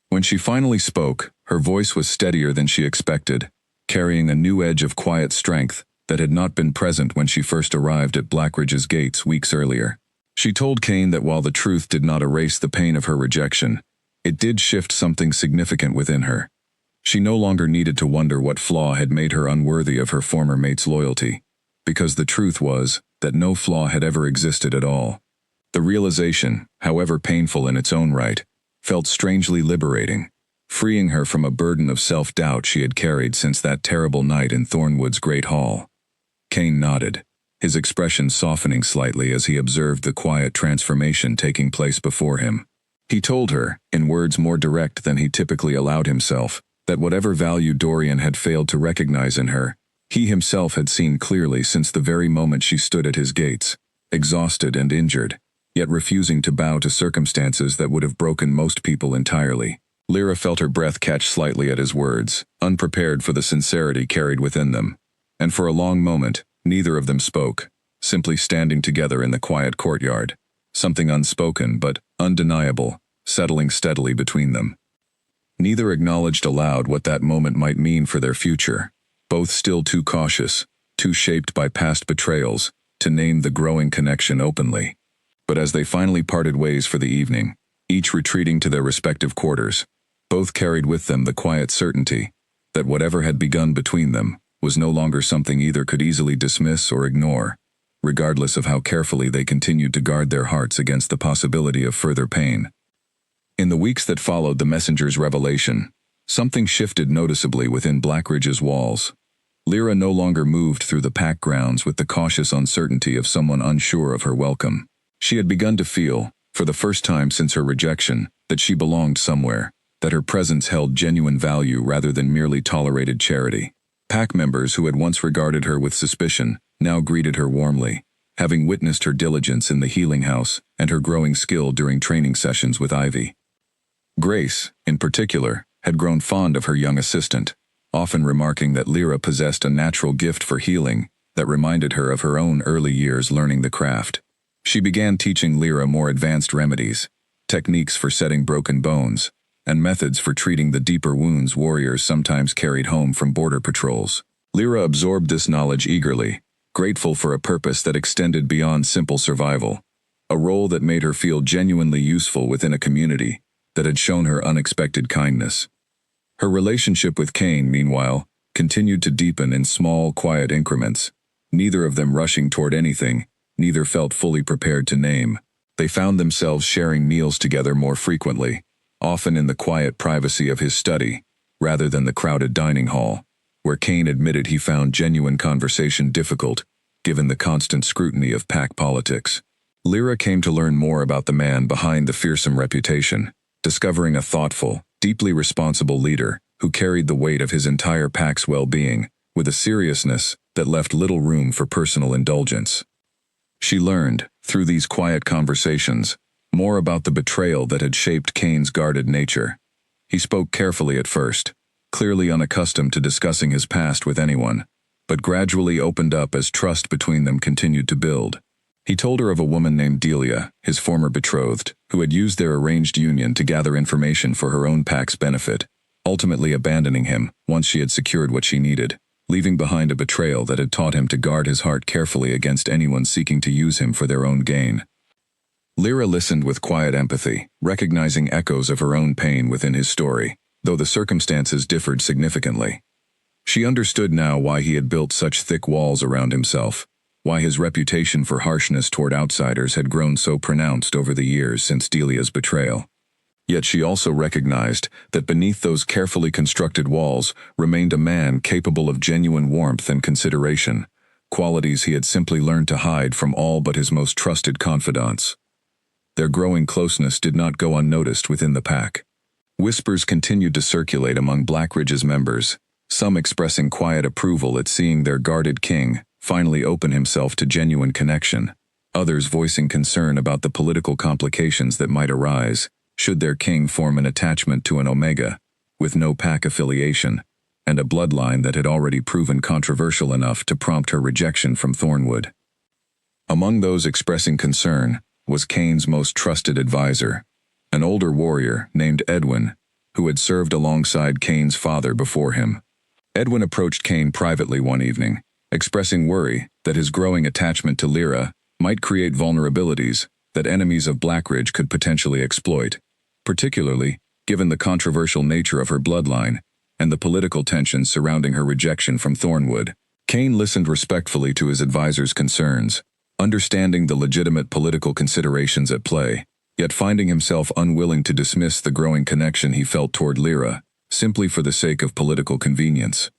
When she finally spoke, her voice was steadier than she expected, carrying a new edge of quiet strength that had not been present when she first arrived at Blackridge's gates weeks earlier. She told Kane that while the truth did not erase the pain of her rejection, it did shift something significant within her. She no longer needed to wonder what flaw had made her unworthy of her former mate's loyalty, because the truth was that no flaw had ever existed at all. The realization, however painful in its own right, felt strangely liberating, freeing her from a burden of self-doubt she had carried since that terrible night in Thornwood's great hall. Kane nodded, his expression softening slightly as he observed the quiet transformation taking place before him. He told her, in words more direct than he typically allowed himself, that whatever value Dorian had failed to recognize in her, he himself had seen clearly since the very moment she stood at his gates, exhausted and injured, yet refusing to bow to circumstances that would have broken most people entirely. Lyra felt her breath catch slightly at his words, unprepared for the sincerity carried within them. And for a long moment, neither of them spoke, simply standing together in the quiet courtyard, something unspoken but undeniable, settling steadily between them. Neither acknowledged aloud what that moment might mean for their future, both still too cautious, too shaped by past betrayals, to name the growing connection openly. But as they finally parted ways for the evening, each retreating to their respective quarters, both carried with them the quiet certainty that whatever had begun between them was no longer something either could easily dismiss or ignore, regardless of how carefully they continued to guard their hearts against the possibility of further pain. In the weeks that followed the messenger's revelation, something shifted noticeably within Blackridge's walls. Lyra no longer moved through the pack grounds with the cautious uncertainty of someone unsure of her welcome. She had begun to feel, for the first time since her rejection, that she belonged somewhere, that her presence held genuine value rather than merely tolerated charity. Pack members who had once regarded her with suspicion now greeted her warmly, having witnessed her diligence in the healing house and her growing skill during training sessions with Ivy. Grace, in particular, had grown fond of her young assistant, often remarking that Lyra possessed a natural gift for healing that reminded her of her own early years learning the craft. She began teaching Lyra more advanced remedies, techniques for setting broken bones, and methods for treating the deeper wounds warriors sometimes carried home from border patrols. Lyra absorbed this knowledge eagerly, grateful for a purpose that extended beyond simple survival, a role that made her feel genuinely useful within a community that had shown her unexpected kindness. Her relationship with Kane, meanwhile, continued to deepen in small, quiet increments, neither of them rushing toward anything, neither felt fully prepared to name. They found themselves sharing meals together more frequently, often in the quiet privacy of his study, rather than the crowded dining hall, where Kane admitted he found genuine conversation difficult, given the constant scrutiny of pack politics. Lyra came to learn more about the man behind the fearsome reputation, discovering a thoughtful, deeply responsible leader who carried the weight of his entire pack's well-being with a seriousness that left little room for personal indulgence. She learned, through these quiet conversations, more about the betrayal that had shaped Kane's guarded nature. He spoke carefully at first, clearly unaccustomed to discussing his past with anyone, but gradually opened up as trust between them continued to build. He told her of a woman named Delia, his former betrothed, who had used their arranged union to gather information for her own pack's benefit, ultimately abandoning him once she had secured what she needed, leaving behind a betrayal that had taught him to guard his heart carefully against anyone seeking to use him for their own gain. Lyra listened with quiet empathy, recognizing echoes of her own pain within his story, though the circumstances differed significantly. She understood now why he had built such thick walls around himself, why his reputation for harshness toward outsiders had grown so pronounced over the years since Delia's betrayal. Yet she also recognized that beneath those carefully constructed walls remained a man capable of genuine warmth and consideration, qualities he had simply learned to hide from all but his most trusted confidants. Their growing closeness did not go unnoticed within the pack. Whispers continued to circulate among Blackridge's members, some expressing quiet approval at seeing their guarded king finally open himself to genuine connection, others voicing concern about the political complications that might arise should their king form an attachment to an Omega, with no pack affiliation, and a bloodline that had already proven controversial enough to prompt her rejection from Thornwood. Among those expressing concern was Kane's most trusted advisor, an older warrior named Edwin, who had served alongside Kane's father before him. Edwin approached Kane privately one evening, expressing worry that his growing attachment to Lyra might create vulnerabilities that enemies of Blackridge could potentially exploit, particularly given the controversial nature of her bloodline and the political tensions surrounding her rejection from Thornwood. Kane listened respectfully to his advisor's concerns, understanding the legitimate political considerations at play, yet finding himself unwilling to dismiss the growing connection he felt toward Lyra, simply for the sake of political convenience.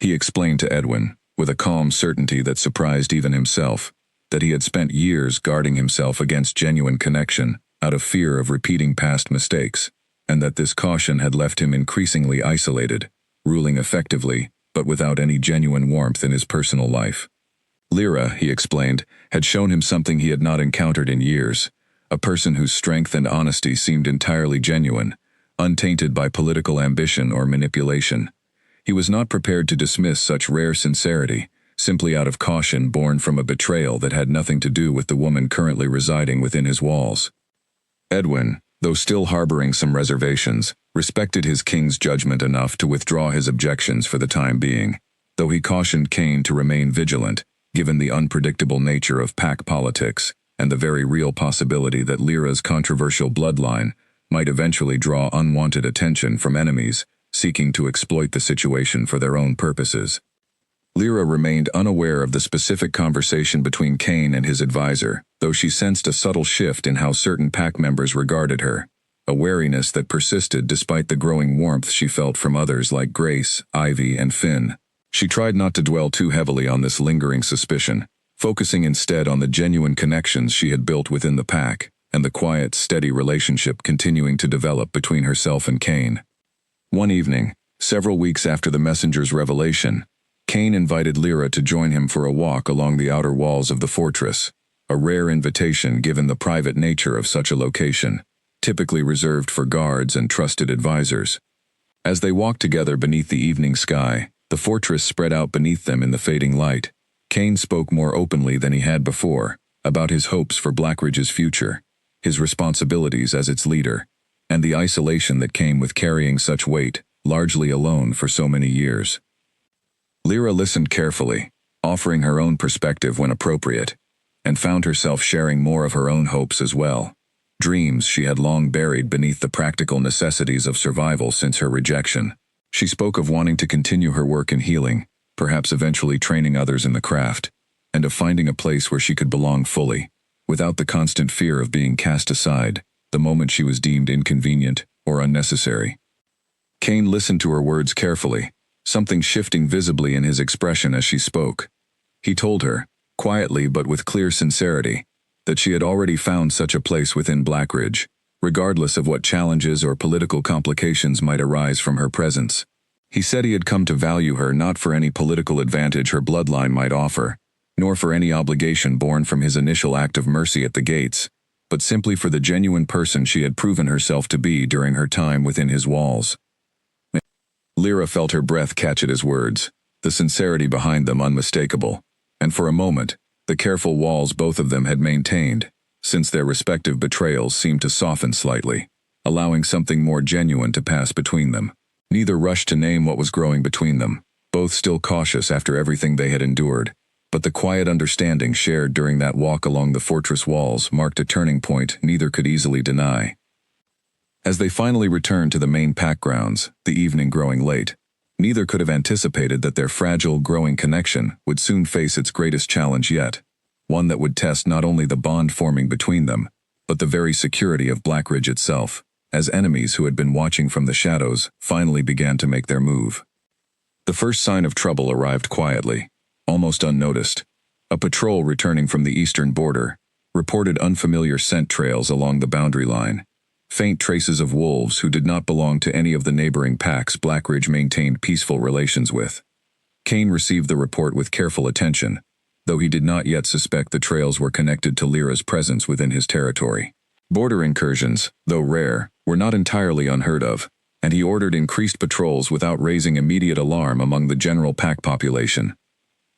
He explained to Edwin, with a calm certainty that surprised even himself, that he had spent years guarding himself against genuine connection out of fear of repeating past mistakes, and that this caution had left him increasingly isolated, ruling effectively, but without any genuine warmth in his personal life. Lyra, he explained, had shown him something he had not encountered in years, a person whose strength and honesty seemed entirely genuine, untainted by political ambition or manipulation. He was not prepared to dismiss such rare sincerity, simply out of caution born from a betrayal that had nothing to do with the woman currently residing within his walls. Edwin, though still harboring some reservations, respected his king's judgment enough to withdraw his objections for the time being, though he cautioned Kane to remain vigilant, given the unpredictable nature of pack politics and the very real possibility that Lyra's controversial bloodline might eventually draw unwanted attention from enemies seeking to exploit the situation for their own purposes. Lyra remained unaware of the specific conversation between Kane and his advisor, though she sensed a subtle shift in how certain pack members regarded her, a wariness that persisted despite the growing warmth she felt from others like Grace, Ivy, and Finn. She tried not to dwell too heavily on this lingering suspicion, focusing instead on the genuine connections she had built within the pack, and the quiet, steady relationship continuing to develop between herself and Kane. One evening, several weeks after the messenger's revelation, Kane invited Lyra to join him for a walk along the outer walls of the fortress, a rare invitation given the private nature of such a location, typically reserved for guards and trusted advisors. As they walked together beneath the evening sky, the fortress spread out beneath them in the fading light. Kane spoke more openly than he had before, about his hopes for Blackridge's future, his responsibilities as its leader, and the isolation that came with carrying such weight, largely alone for so many years. Lyra listened carefully, offering her own perspective when appropriate, and found herself sharing more of her own hopes as well, dreams she had long buried beneath the practical necessities of survival since her rejection. She spoke of wanting to continue her work in healing, perhaps eventually training others in the craft, and of finding a place where she could belong fully, without the constant fear of being cast aside the moment she was deemed inconvenient or unnecessary. Kane listened to her words carefully, something shifting visibly in his expression as she spoke. He told her, quietly but with clear sincerity, that she had already found such a place within Blackridge, regardless of what challenges or political complications might arise from her presence. He said he had come to value her not for any political advantage her bloodline might offer, nor for any obligation born from his initial act of mercy at the gates, but simply for the genuine person she had proven herself to be during her time within his walls. Lyra felt her breath catch at his words, the sincerity behind them unmistakable, and for a moment, the careful walls both of them had maintained, since their respective betrayals seemed to soften slightly, allowing something more genuine to pass between them. Neither rushed to name what was growing between them, both still cautious after everything they had endured, but the quiet understanding shared during that walk along the fortress walls marked a turning point neither could easily deny. As they finally returned to the main pack grounds, the evening growing late, neither could have anticipated that their fragile, growing connection would soon face its greatest challenge yet, one that would test not only the bond forming between them, but the very security of Blackridge itself, as enemies who had been watching from the shadows finally began to make their move. The first sign of trouble arrived quietly, almost unnoticed. A patrol returning from the eastern border reported unfamiliar scent trails along the boundary line, faint traces of wolves who did not belong to any of the neighboring packs Blackridge maintained peaceful relations with. Kane received the report with careful attention, though he did not yet suspect the trails were connected to Lyra's presence within his territory. Border incursions, though rare, were not entirely unheard of, and he ordered increased patrols without raising immediate alarm among the general pack population.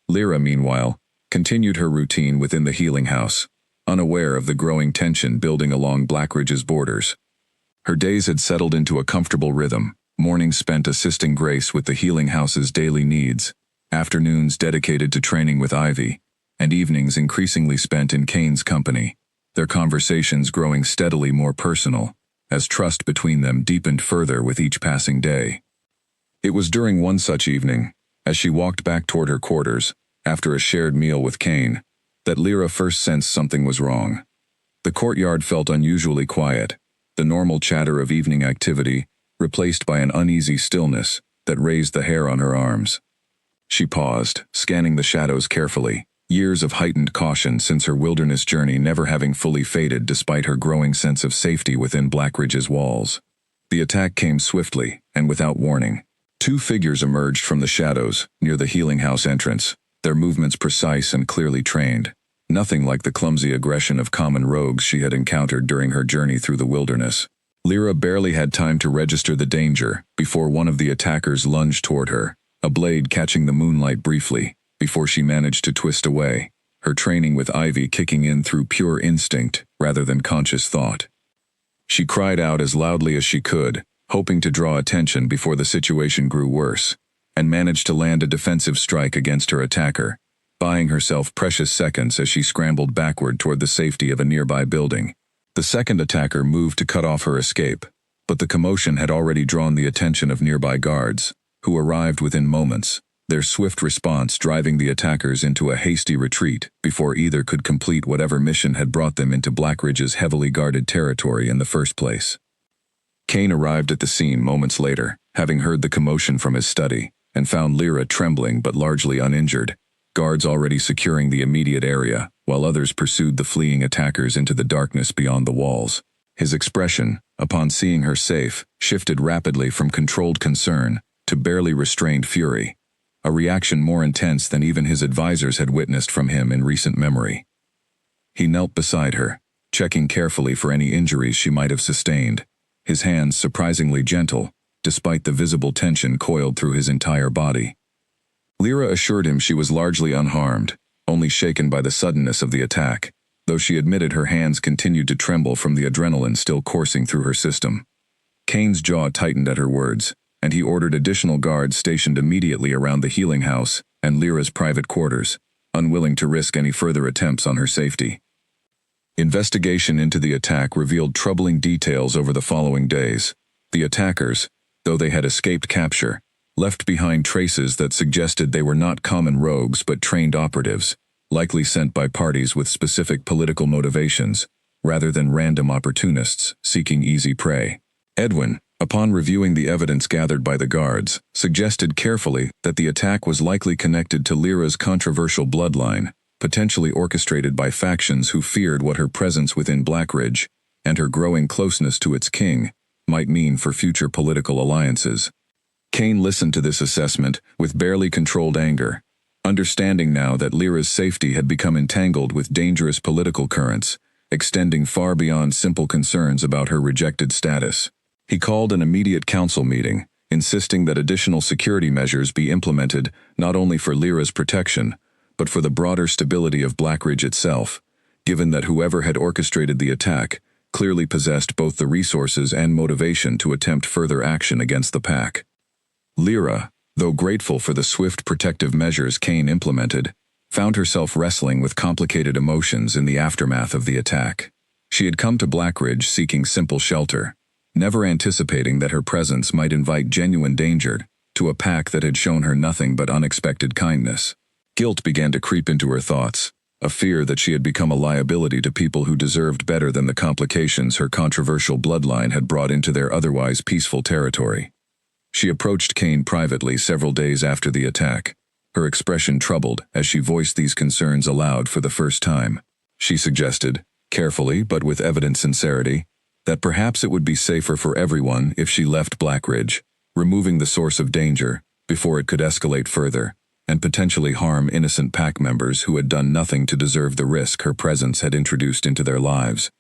Lyra, meanwhile, continued her routine within the healing house, unaware of the growing tension building along Blackridge's borders. Her days had settled into a comfortable rhythm, mornings spent assisting Grace with the healing house's daily needs, afternoons dedicated to training with Ivy, and evenings increasingly spent in Kane's company, their conversations growing steadily more personal, as trust between them deepened further with each passing day. It was during one such evening, as she walked back toward her quarters, after a shared meal with Cain, that Lyra first sensed something was wrong. The courtyard felt unusually quiet, the normal chatter of evening activity replaced by an uneasy stillness that raised the hair on her arms. She paused, scanning the shadows carefully, years of heightened caution since her wilderness journey never having fully faded despite her growing sense of safety within Blackridge's walls. The attack came swiftly and without warning. Two figures emerged from the shadows near the healing house entrance, their movements precise and clearly trained, nothing like the clumsy aggression of common rogues she had encountered during her journey through the wilderness. Lyra barely had time to register the danger before one of the attackers lunged toward her, a blade catching the moonlight briefly, before she managed to twist away, her training with Ivy kicking in through pure instinct rather than conscious thought. She cried out as loudly as she could, hoping to draw attention before the situation grew worse, and managed to land a defensive strike against her attacker, buying herself precious seconds as she scrambled backward toward the safety of a nearby building. The second attacker moved to cut off her escape, but the commotion had already drawn the attention of nearby guards, who arrived within moments, their swift response driving the attackers into a hasty retreat before either could complete whatever mission had brought them into Blackridge's heavily guarded territory in the first place. Cain arrived at the scene moments later, having heard the commotion from his study, and found Lyra trembling but largely uninjured, guards already securing the immediate area, while others pursued the fleeing attackers into the darkness beyond the walls. His expression, upon seeing her safe, shifted rapidly from controlled concern to barely restrained fury, a reaction more intense than even his advisors had witnessed from him in recent memory. He knelt beside her, checking carefully for any injuries she might have sustained, his hands surprisingly gentle, despite the visible tension coiled through his entire body. Lyra assured him she was largely unharmed, only shaken by the suddenness of the attack, though she admitted her hands continued to tremble from the adrenaline still coursing through her system. Cain's jaw tightened at her words, and he ordered additional guards stationed immediately around the healing house and Lyra's private quarters, unwilling to risk any further attempts on her safety. Investigation into the attack revealed troubling details over the following days. The attackers, though they had escaped capture, left behind traces that suggested they were not common rogues but trained operatives, likely sent by parties with specific political motivations, rather than random opportunists seeking easy prey. Edwin, upon reviewing the evidence gathered by the guards, suggested carefully that the attack was likely connected to Lyra's controversial bloodline, potentially orchestrated by factions who feared what her presence within Blackridge, and her growing closeness to its king, might mean for future political alliances. Cain listened to this assessment with barely controlled anger, understanding now that Lyra's safety had become entangled with dangerous political currents, extending far beyond simple concerns about her rejected status. He called an immediate council meeting, insisting that additional security measures be implemented not only for Lyra's protection, but for the broader stability of Blackridge itself, given that whoever had orchestrated the attack clearly possessed both the resources and motivation to attempt further action against the pack. Lyra, though grateful for the swift protective measures Cain implemented, found herself wrestling with complicated emotions in the aftermath of the attack. She had come to Blackridge seeking simple shelter, never anticipating that her presence might invite genuine danger to a pack that had shown her nothing but unexpected kindness. Guilt began to creep into her thoughts, a fear that she had become a liability to people who deserved better than the complications her controversial bloodline had brought into their otherwise peaceful territory. She approached Cain privately several days after the attack, her expression troubled as she voiced these concerns aloud for the first time. She suggested, carefully but with evident sincerity, that perhaps it would be safer for everyone if she left Blackridge, removing the source of danger before it could escalate further and potentially harm innocent pack members who had done nothing to deserve the risk her presence had introduced into their lives.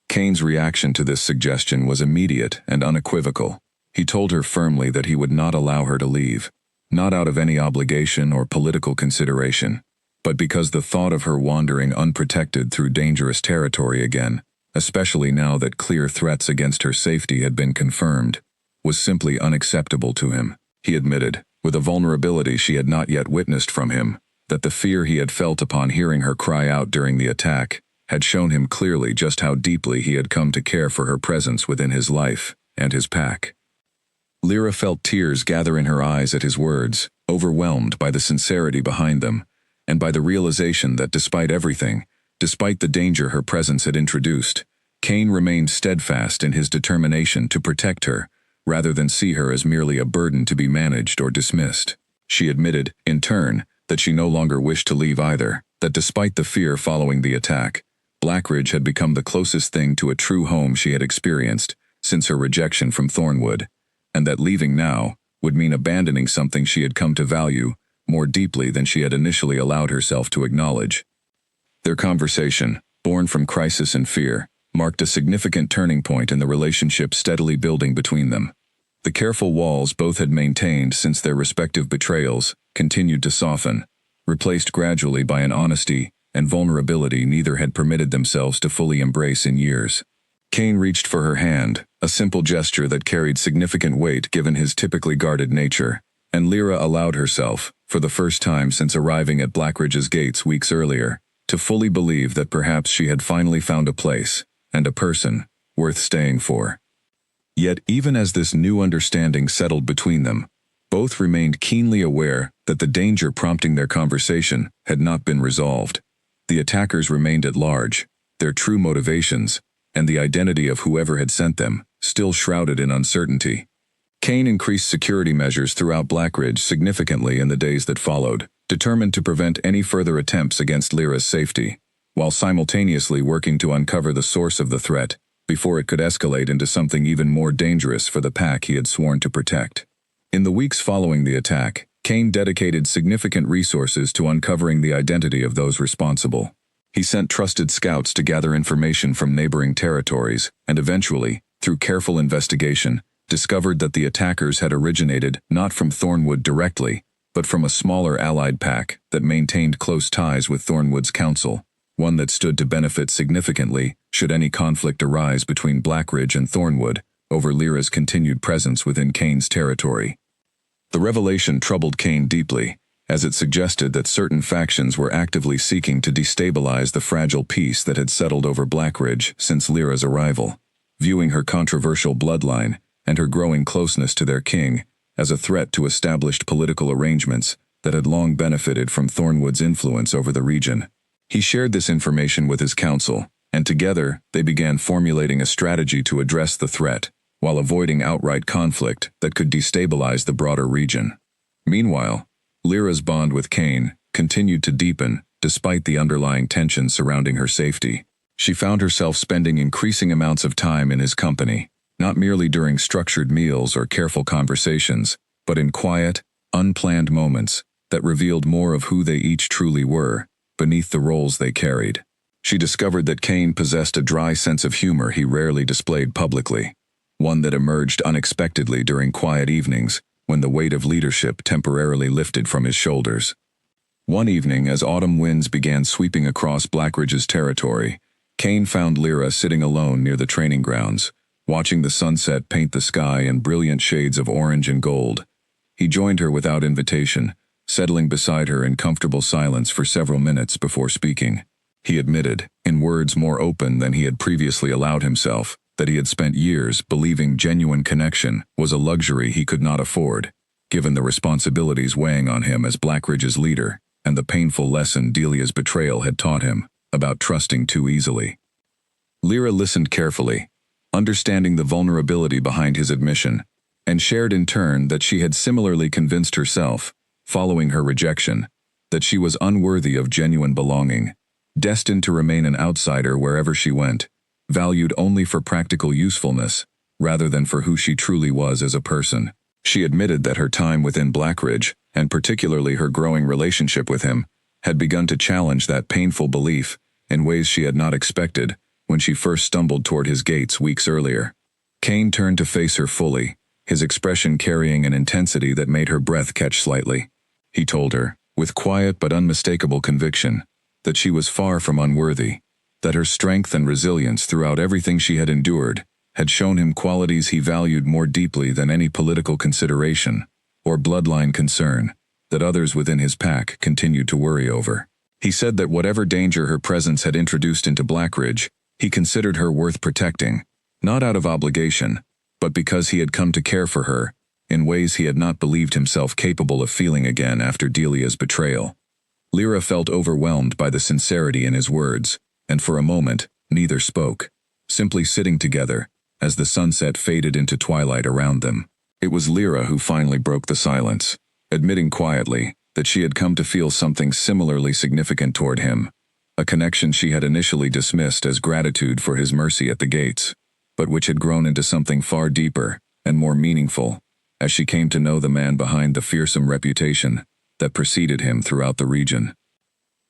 Cain's reaction to this suggestion was immediate and unequivocal. He told her firmly that he would not allow her to leave, not out of any obligation or political consideration, but because the thought of her wandering unprotected through dangerous territory again, especially now that clear threats against her safety had been confirmed, was simply unacceptable to him. He admitted, with a vulnerability she had not yet witnessed from him, that the fear he had felt upon hearing her cry out during the attack had shown him clearly just how deeply he had come to care for her presence within his life and his pack. Lyra felt tears gather in her eyes at his words, overwhelmed by the sincerity behind them, and by the realization that despite everything, despite the danger her presence had introduced, Cain remained steadfast in his determination to protect her, rather than see her as merely a burden to be managed or dismissed. She admitted, in turn, that she no longer wished to leave either, that despite the fear following the attack, Blackridge had become the closest thing to a true home she had experienced since her rejection from Thornwood, and that leaving now would mean abandoning something she had come to value more deeply than she had initially allowed herself to acknowledge. Their conversation, born from crisis and fear, marked a significant turning point in the relationship steadily building between them. The careful walls both had maintained since their respective betrayals continued to soften, replaced gradually by an honesty and vulnerability neither had permitted themselves to fully embrace in years. Cain reached for her hand, a simple gesture that carried significant weight given his typically guarded nature, and Lyra allowed herself, for the first time since arriving at Blackridge's gates weeks earlier, to fully believe that perhaps she had finally found a place, and a person, worth staying for. Yet even as this new understanding settled between them, both remained keenly aware that the danger prompting their conversation had not been resolved. The attackers remained at large, their true motivations, and the identity of whoever had sent them, still shrouded in uncertainty. Cain increased security measures throughout Blackridge significantly in the days that followed, determined to prevent any further attempts against Lyra's safety, while simultaneously working to uncover the source of the threat before it could escalate into something even more dangerous for the pack he had sworn to protect. In the weeks following the attack, Cain dedicated significant resources to uncovering the identity of those responsible. He sent trusted scouts to gather information from neighboring territories, and eventually, through careful investigation, discovered that the attackers had originated not from Thornwood directly, but from a smaller allied pack that maintained close ties with Thornwood's council, one that stood to benefit significantly should any conflict arise between Blackridge and Thornwood over Lyra's continued presence within Cain's territory. The revelation troubled Cain deeply, as it suggested that certain factions were actively seeking to destabilize the fragile peace that had settled over Blackridge since Lyra's arrival, viewing her controversial bloodline and her growing closeness to their king as a threat to established political arrangements that had long benefited from Thornwood's influence over the region. He shared this information with his council, and together they began formulating a strategy to address the threat, while avoiding outright conflict that could destabilize the broader region. Meanwhile, Lyra's bond with Cain continued to deepen despite the underlying tension surrounding her safety. She found herself spending increasing amounts of time in his company, not merely during structured meals or careful conversations, but in quiet, unplanned moments that revealed more of who they each truly were beneath the roles they carried. She discovered that Cain possessed a dry sense of humor he rarely displayed publicly, one that emerged unexpectedly during quiet evenings when the weight of leadership temporarily lifted from his shoulders. One evening, as autumn winds began sweeping across Blackridge's territory, Cain found Lyra sitting alone near the training grounds, watching the sunset paint the sky in brilliant shades of orange and gold. He joined her without invitation, settling beside her in comfortable silence for several minutes before speaking. He admitted, in words more open than he had previously allowed himself, that he had spent years believing genuine connection was a luxury he could not afford, given the responsibilities weighing on him as Blackridge's leader and the painful lesson Delia's betrayal had taught him about trusting too easily. Lyra listened carefully, understanding the vulnerability behind his admission, and shared in turn that she had similarly convinced herself, following her rejection, that she was unworthy of genuine belonging, destined to remain an outsider wherever she went, valued only for practical usefulness, rather than for who she truly was as a person. She admitted that her time within Blackridge, and particularly her growing relationship with him, had begun to challenge that painful belief in ways she had not expected when she first stumbled toward his gates weeks earlier. Cain turned to face her fully, his expression carrying an intensity that made her breath catch slightly. He told her, with quiet but unmistakable conviction, that she was far from unworthy, that her strength and resilience throughout everything she had endured had shown him qualities he valued more deeply than any political consideration or bloodline concern that others within his pack continued to worry over. He said that whatever danger her presence had introduced into Blackridge, he considered her worth protecting, not out of obligation, but because he had come to care for her in ways he had not believed himself capable of feeling again after Delia's betrayal. Lyra felt overwhelmed by the sincerity in his words, and for a moment, neither spoke, simply sitting together, as the sunset faded into twilight around them. It was Lyra who finally broke the silence, admitting quietly that she had come to feel something similarly significant toward him, a connection she had initially dismissed as gratitude for his mercy at the gates, but which had grown into something far deeper and more meaningful as she came to know the man behind the fearsome reputation that preceded him throughout the region.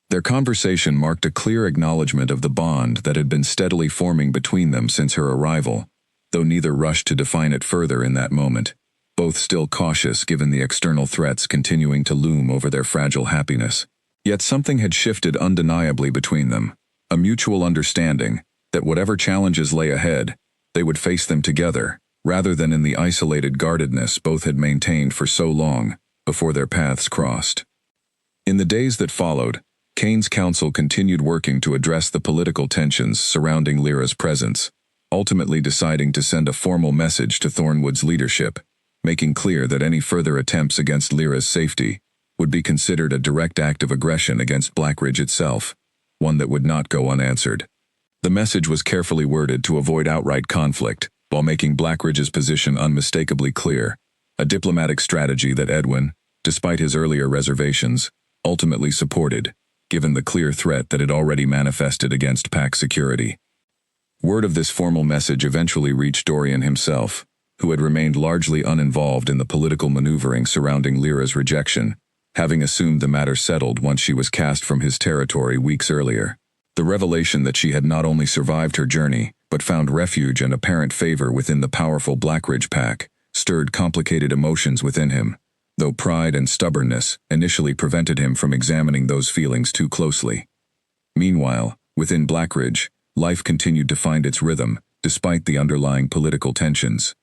Their conversation marked a clear acknowledgement of the bond that had been steadily forming between them since her arrival, though neither rushed to define it further in that moment, both still cautious given the external threats continuing to loom over their fragile happiness. Yet something had shifted undeniably between them, a mutual understanding that whatever challenges lay ahead, they would face them together, rather than in the isolated guardedness both had maintained for so long before their paths crossed. In the days that followed, Kane's council continued working to address the political tensions surrounding Lyra's presence, ultimately deciding to send a formal message to Thornwood's leadership, making clear that any further attempts against Lyra's safety would be considered a direct act of aggression against Blackridge itself, one that would not go unanswered. The message was carefully worded to avoid outright conflict, while making Blackridge's position unmistakably clear, a diplomatic strategy that Edwin, despite his earlier reservations, ultimately supported, given the clear threat that had already manifested against pack security. Word of this formal message eventually reached Dorian himself, who had remained largely uninvolved in the political maneuvering surrounding Lyra's rejection, having assumed the matter settled once she was cast from his territory weeks earlier. The revelation that she had not only survived her journey, but found refuge and apparent favor within the powerful Blackridge pack, stirred complicated emotions within him, though pride and stubbornness initially prevented him from examining those feelings too closely. Meanwhile, within Blackridge, life continued to find its rhythm, despite the underlying political tensions.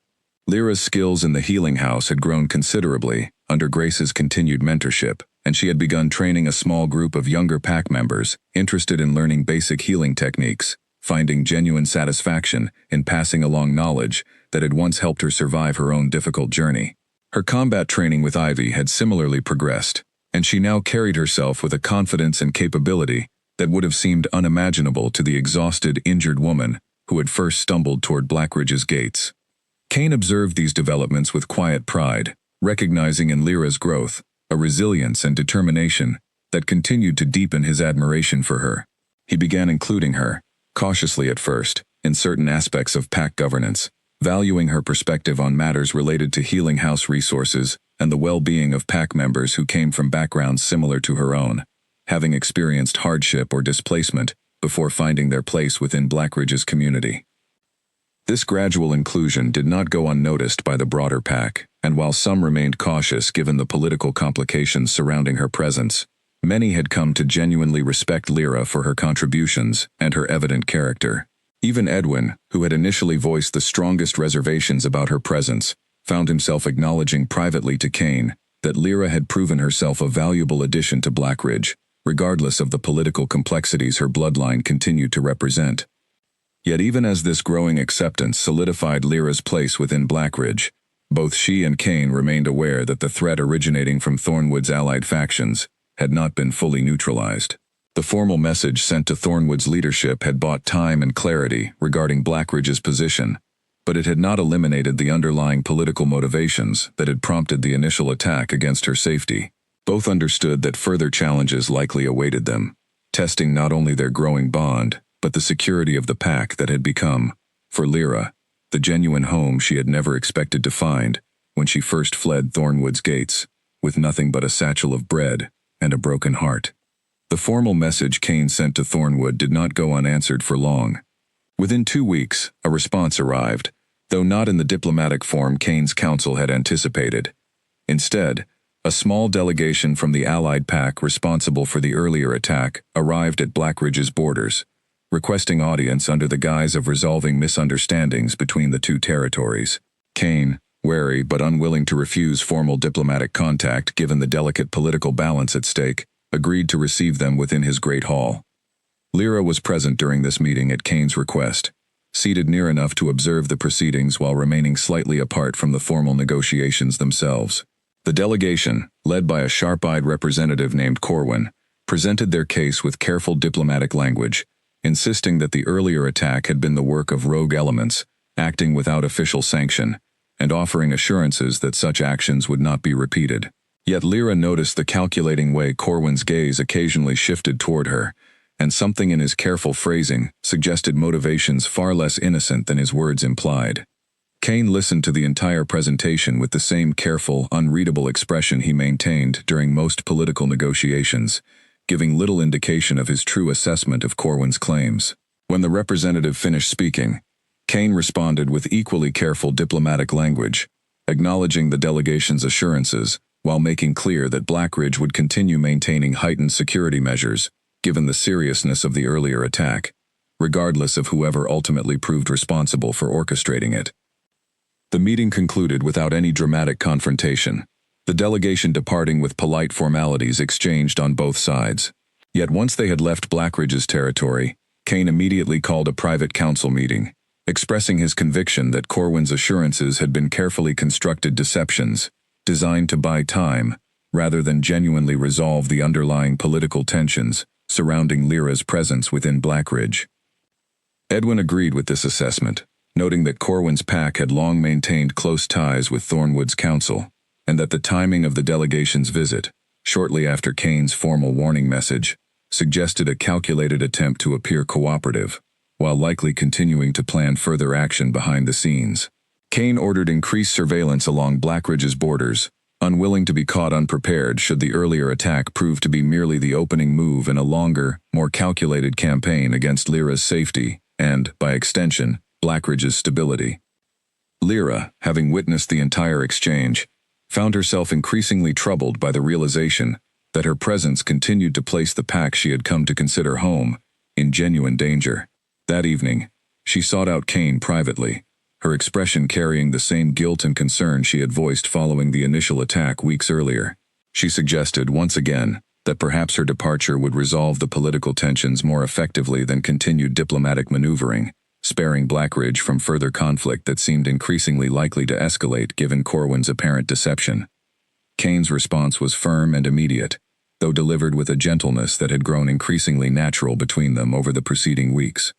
Lyra's skills in the healing house had grown considerably under Grace's continued mentorship, and she had begun training a small group of younger pack members interested in learning basic healing techniques, finding genuine satisfaction in passing along knowledge that had once helped her survive her own difficult journey. Her combat training with Ivy had similarly progressed, and she now carried herself with a confidence and capability that would have seemed unimaginable to the exhausted, injured woman who had first stumbled toward Blackridge's gates. Kane observed these developments with quiet pride, recognizing in Lyra's growth a resilience and determination that continued to deepen his admiration for her. He began including her, cautiously at first, in certain aspects of pack governance, valuing her perspective on matters related to healing house resources and the well-being of pack members who came from backgrounds similar to her own, having experienced hardship or displacement before finding their place within Blackridge's community. This gradual inclusion did not go unnoticed by the broader pack, and while some remained cautious given the political complications surrounding her presence, many had come to genuinely respect Lyra for her contributions and her evident character. Even Edwin, who had initially voiced the strongest reservations about her presence, found himself acknowledging privately to Kane that Lyra had proven herself a valuable addition to Blackridge, regardless of the political complexities her bloodline continued to represent. Yet even as this growing acceptance solidified Lyra's place within Blackridge, both she and Kane remained aware that the threat originating from Thornwood's allied factions had not been fully neutralized. The formal message sent to Thornwood's leadership had bought time and clarity regarding Blackridge's position, but it had not eliminated the underlying political motivations that had prompted the initial attack against her safety. Both understood that further challenges likely awaited them, testing not only their growing bond, but the security of the pack that had become, for Lyra, the genuine home she had never expected to find when she first fled Thornwood's gates, with nothing but a satchel of bread and a broken heart. The formal message Kane sent to Thornwood did not go unanswered for long. Within 2 weeks, a response arrived, though not in the diplomatic form Kane's council had anticipated. Instead, a small delegation from the allied pack responsible for the earlier attack arrived at Blackridge's borders, requesting audience under the guise of resolving misunderstandings between the two territories. Kane, wary but unwilling to refuse formal diplomatic contact given the delicate political balance at stake, agreed to receive them within his great hall. Lyra was present during this meeting at Kane's request, seated near enough to observe the proceedings while remaining slightly apart from the formal negotiations themselves. The delegation, led by a sharp-eyed representative named Corwin, presented their case with careful diplomatic language, insisting that the earlier attack had been the work of rogue elements, acting without official sanction, and offering assurances that such actions would not be repeated. Yet Lyra noticed the calculating way Corwin's gaze occasionally shifted toward her, and something in his careful phrasing suggested motivations far less innocent than his words implied. Kane listened to the entire presentation with the same careful, unreadable expression he maintained during most political negotiations, giving little indication of his true assessment of Corwin's claims. When the representative finished speaking, Kane responded with equally careful diplomatic language, acknowledging the delegation's assurances, while making clear that Blackridge would continue maintaining heightened security measures, given the seriousness of the earlier attack, regardless of whoever ultimately proved responsible for orchestrating it. The meeting concluded without any dramatic confrontation, the delegation departing with polite formalities exchanged on both sides. Yet once they had left Blackridge's territory, Kane immediately called a private council meeting, expressing his conviction that Corwin's assurances had been carefully constructed deceptions, designed to buy time, rather than genuinely resolve the underlying political tensions surrounding Lyra's presence within Blackridge. Edwin agreed with this assessment, noting that Corwin's pack had long maintained close ties with Thornwood's council, and that the timing of the delegation's visit, shortly after Kane's formal warning message, suggested a calculated attempt to appear cooperative, while likely continuing to plan further action behind the scenes. Kane ordered increased surveillance along Blackridge's borders, unwilling to be caught unprepared should the earlier attack prove to be merely the opening move in a longer, more calculated campaign against Lyra's safety and, by extension, Blackridge's stability. Lyra, having witnessed the entire exchange, found herself increasingly troubled by the realization that her presence continued to place the pack she had come to consider home in genuine danger. That evening, she sought out Kane privately, her expression carrying the same guilt and concern she had voiced following the initial attack weeks earlier. She suggested, once again, that perhaps her departure would resolve the political tensions more effectively than continued diplomatic maneuvering, sparing Blackridge from further conflict that seemed increasingly likely to escalate given Corwin's apparent deception. Kane's response was firm and immediate, though delivered with a gentleness that had grown increasingly natural between them over the preceding weeks.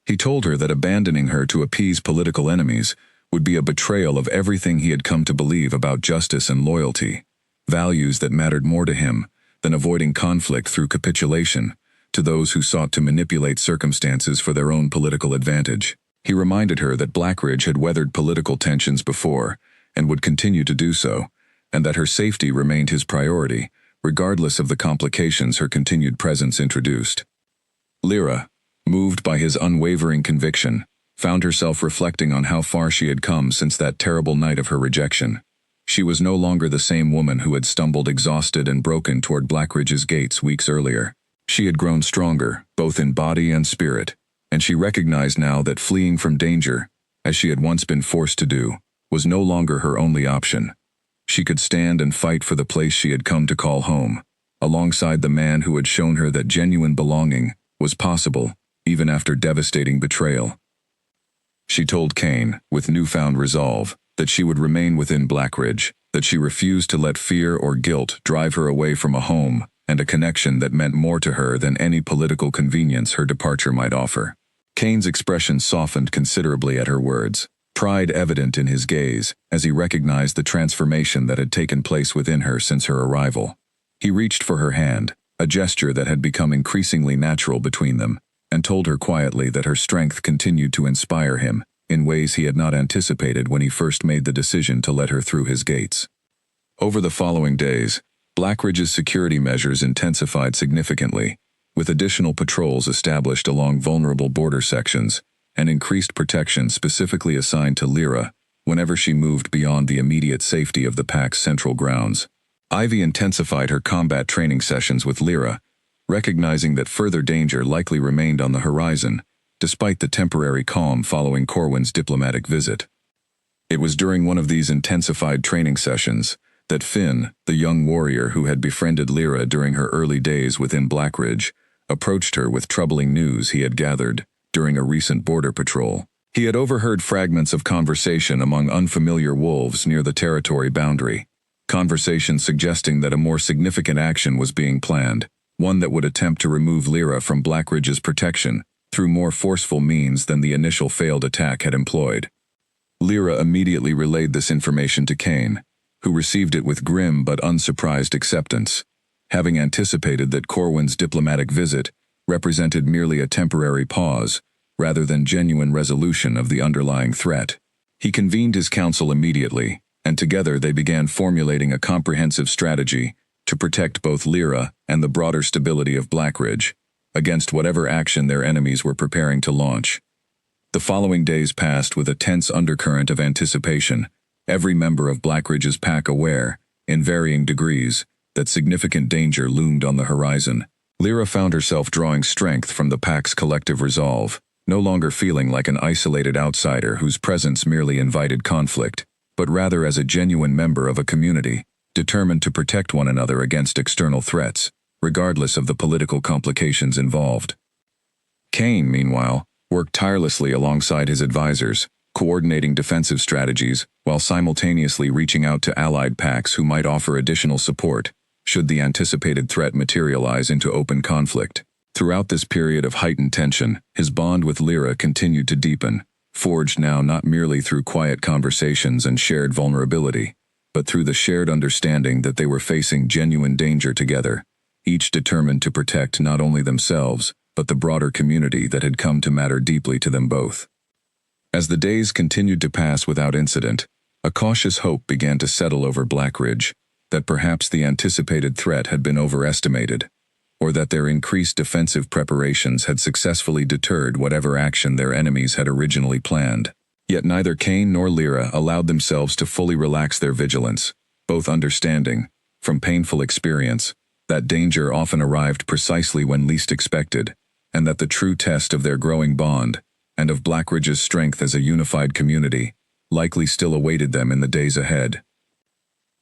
He told her that abandoning her to appease political enemies would be a betrayal of everything he had come to believe about justice and loyalty, values that mattered more to him than avoiding conflict through capitulation to those who sought to manipulate circumstances for their own political advantage. He reminded her that Blackridge had weathered political tensions before and would continue to do so, and that her safety remained his priority, regardless of the complications her continued presence introduced. Lyra, moved by his unwavering conviction, found herself reflecting on how far she had come since that terrible night of her rejection. She was no longer the same woman who had stumbled exhausted and broken toward Blackridge's gates weeks earlier. She had grown stronger, both in body and spirit, and she recognized now that fleeing from danger, as she had once been forced to do, was no longer her only option. She could stand and fight for the place she had come to call home, alongside the man who had shown her that genuine belonging was possible, even after devastating betrayal. She told Kane, with newfound resolve, that she would remain within Blackridge, that she refused to let fear or guilt drive her away from a home and a connection that meant more to her than any political convenience her departure might offer. Kane's expression softened considerably at her words, pride evident in his gaze as he recognized the transformation that had taken place within her since her arrival. He reached for her hand, a gesture that had become increasingly natural between them, and told her quietly that her strength continued to inspire him in ways he had not anticipated when he first made the decision to let her through his gates. Over the following days, Blackridge's security measures intensified significantly, with additional patrols established along vulnerable border sections and increased protection specifically assigned to Lyra whenever she moved beyond the immediate safety of the pack's central grounds. Ivy intensified her combat training sessions with Lyra, recognizing that further danger likely remained on the horizon, despite the temporary calm following Corwin's diplomatic visit. It was during one of these intensified training sessions that Finn, the young warrior who had befriended Lyra during her early days within Blackridge, approached her with troubling news he had gathered during a recent border patrol. He had overheard fragments of conversation among unfamiliar wolves near the territory boundary, conversations suggesting that a more significant action was being planned, one that would attempt to remove Lyra from Blackridge's protection through more forceful means than the initial failed attack had employed. Lyra immediately relayed this information to Kane, who received it with grim but unsurprised acceptance, having anticipated that Corwin's diplomatic visit represented merely a temporary pause rather than genuine resolution of the underlying threat. He convened his council immediately, and together they began formulating a comprehensive strategy to protect both Lyra and the broader stability of Blackridge against whatever action their enemies were preparing to launch. The following days passed with a tense undercurrent of anticipation, every member of Blackridge's pack aware, in varying degrees, that significant danger loomed on the horizon. Lyra found herself drawing strength from the pack's collective resolve, no longer feeling like an isolated outsider whose presence merely invited conflict, but rather as a genuine member of a community, determined to protect one another against external threats, regardless of the political complications involved. Kane, meanwhile, worked tirelessly alongside his advisors, coordinating defensive strategies while simultaneously reaching out to allied packs who might offer additional support should the anticipated threat materialize into open conflict. Throughout this period of heightened tension, his bond with Lyra continued to deepen, forged now not merely through quiet conversations and shared vulnerability, but through the shared understanding that they were facing genuine danger together, each determined to protect not only themselves, but the broader community that had come to matter deeply to them both. As the days continued to pass without incident, a cautious hope began to settle over Blackridge that perhaps the anticipated threat had been overestimated, or that their increased defensive preparations had successfully deterred whatever action their enemies had originally planned. Yet neither Kane nor Lyra allowed themselves to fully relax their vigilance, both understanding, from painful experience, that danger often arrived precisely when least expected, and that the true test of their growing bond, and of Blackridge's strength as a unified community, likely still awaited them in the days ahead.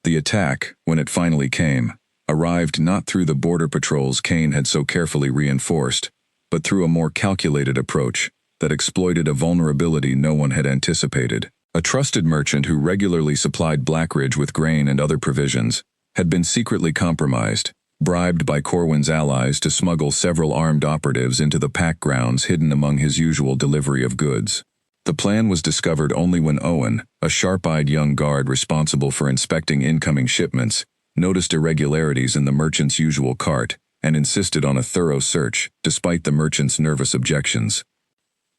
The attack, when it finally came, arrived not through the border patrols Kane had so carefully reinforced, but through a more calculated approach that exploited a vulnerability no one had anticipated. A trusted merchant who regularly supplied Blackridge with grain and other provisions had been secretly compromised, bribed by Corwin's allies to smuggle several armed operatives into the pack grounds hidden among his usual delivery of goods. The plan was discovered only when Owen, a sharp-eyed young guard responsible for inspecting incoming shipments, noticed irregularities in the merchant's usual cart and insisted on a thorough search, despite the merchant's nervous objections.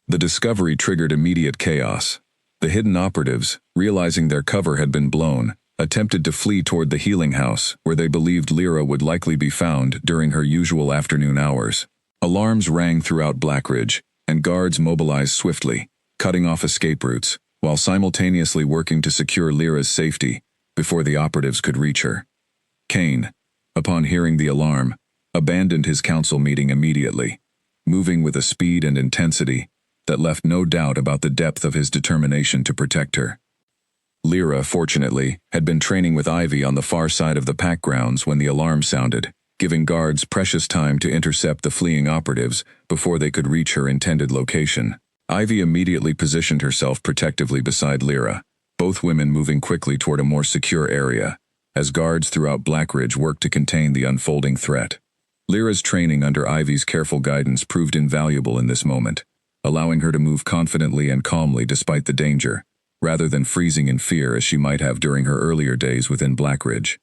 The discovery triggered immediate chaos. The hidden operatives, realizing their cover had been blown, attempted to flee toward the healing house, where they believed Lyra would likely be found during her usual afternoon hours. Alarms rang throughout Blackridge, and guards mobilized swiftly, cutting off escape routes, while simultaneously working to secure Lyra's safety before the operatives could reach her. Kane, upon hearing the alarm, abandoned his council meeting immediately, moving with a speed and intensity that left no doubt about the depth of his determination to protect her. Lyra, fortunately, had been training with Ivy on the far side of the pack grounds when the alarm sounded, giving guards precious time to intercept the fleeing operatives before they could reach her intended location. Ivy immediately positioned herself protectively beside Lyra, both women moving quickly toward a more secure area, as guards throughout Blackridge worked to contain the unfolding threat. Lyra's training under Ivy's careful guidance proved invaluable in this moment, allowing her to move confidently and calmly despite the danger, rather than freezing in fear as she might have during her earlier days within Blackridge.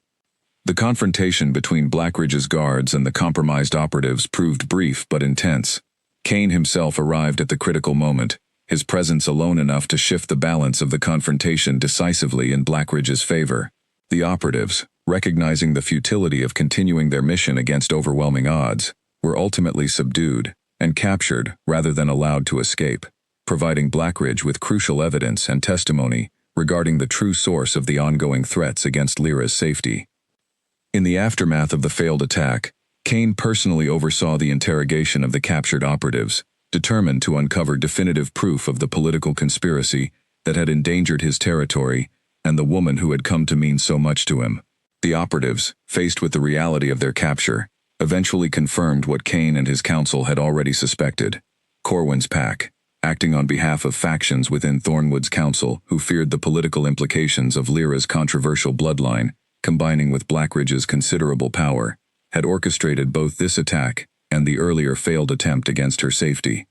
The confrontation between Blackridge's guards and the compromised operatives proved brief but intense. Kane himself arrived at the critical moment, his presence alone enough to shift the balance of the confrontation decisively in Blackridge's favor. The operatives, recognizing the futility of continuing their mission against overwhelming odds, were ultimately subdued and captured rather than allowed to escape, providing Blackridge with crucial evidence and testimony regarding the true source of the ongoing threats against Lyra's safety. In the aftermath of the failed attack, Kane personally oversaw the interrogation of the captured operatives, determined to uncover definitive proof of the political conspiracy that had endangered his territory and the woman who had come to mean so much to him. The operatives, faced with the reality of their capture, eventually confirmed what Kane and his council had already suspected. Corwin's pack, acting on behalf of factions within Thornwood's council who feared the political implications of Lyra's controversial bloodline, combining with Blackridge's considerable power, had orchestrated both this attack and the earlier failed attempt against her safety.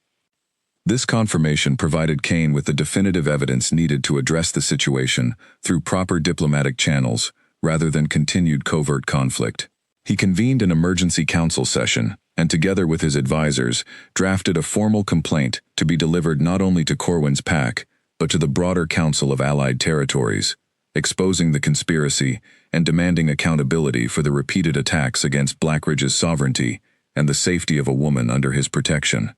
This confirmation provided Kane with the definitive evidence needed to address the situation through proper diplomatic channels rather than continued covert conflict. He convened an emergency council session and, together with his advisors, drafted a formal complaint to be delivered not only to Corwin's pack, but to the broader Council of Allied Territories, exposing the conspiracy and demanding accountability for the repeated attacks against Blackridge's sovereignty and the safety of a woman under his protection.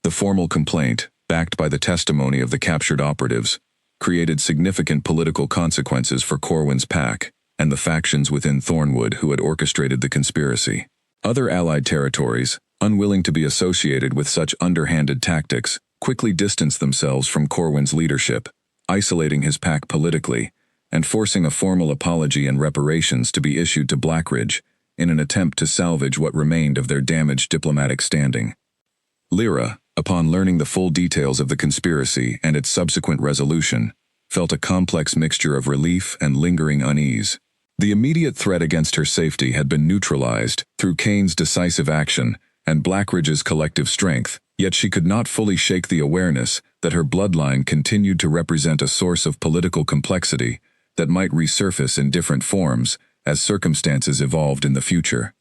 The formal complaint, backed by the testimony of the captured operatives, created significant political consequences for Corwin's pack and the factions within Thornwood who had orchestrated the conspiracy. Other Allied territories, unwilling to be associated with such underhanded tactics, quickly distanced themselves from Corwin's leadership, isolating his pack politically, and forcing a formal apology and reparations to be issued to Blackridge in an attempt to salvage what remained of their damaged diplomatic standing. Lyra, upon learning the full details of the conspiracy and its subsequent resolution, felt a complex mixture of relief and lingering unease. The immediate threat against her safety had been neutralized through Kane's decisive action and Blackridge's collective strength, yet she could not fully shake the awareness that her bloodline continued to represent a source of political complexity that might resurface in different forms as circumstances evolved in the future.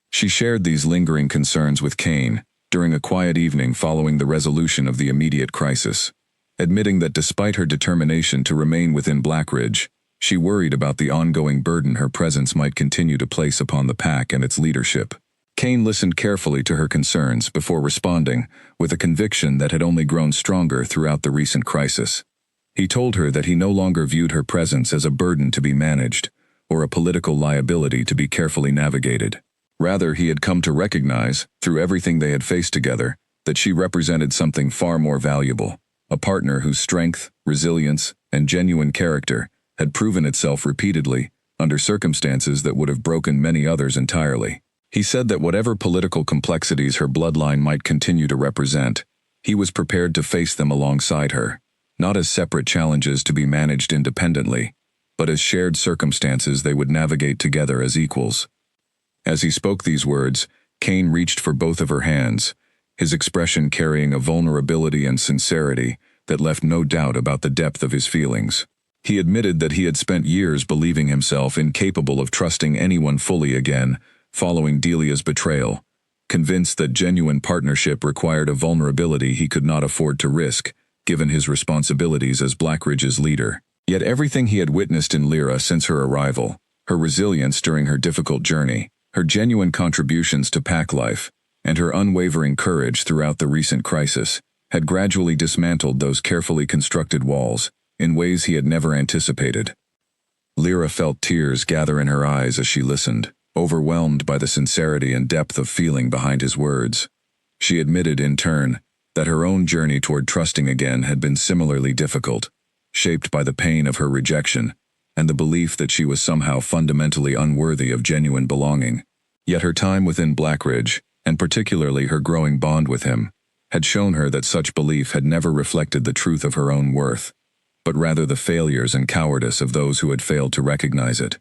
She shared these lingering concerns with Kane during a quiet evening following the resolution of the immediate crisis, admitting that despite her determination to remain within Blackridge, she worried about the ongoing burden her presence might continue to place upon the pack and its leadership. Kane listened carefully to her concerns before responding with a conviction that had only grown stronger throughout the recent crisis. He told her that he no longer viewed her presence as a burden to be managed or a political liability to be carefully navigated. Rather, he had come to recognize, through everything they had faced together, that she represented something far more valuable, a partner whose strength, resilience, and genuine character had proven itself repeatedly under circumstances that would have broken many others entirely. He said that whatever political complexities her bloodline might continue to represent, he was prepared to face them alongside her, not as separate challenges to be managed independently, but as shared circumstances they would navigate together as equals. As he spoke these words, Kane reached for both of her hands, his expression carrying a vulnerability and sincerity that left no doubt about the depth of his feelings. He admitted that he had spent years believing himself incapable of trusting anyone fully again, following Delia's betrayal, convinced that genuine partnership required a vulnerability he could not afford to risk, given his responsibilities as Blackridge's leader. Yet everything he had witnessed in Lyra since her arrival, her resilience during her difficult journey, her genuine contributions to pack life, and her unwavering courage throughout the recent crisis, had gradually dismantled those carefully constructed walls in ways he had never anticipated. Lyra felt tears gather in her eyes as she listened, overwhelmed by the sincerity and depth of feeling behind his words. She admitted, in turn, that her own journey toward trusting again had been similarly difficult, shaped by the pain of her rejection and the belief that she was somehow fundamentally unworthy of genuine belonging. Yet her time within Blackridge, and particularly her growing bond with him, had shown her that such belief had never reflected the truth of her own worth, but rather the failures and cowardice of those who had failed to recognize it.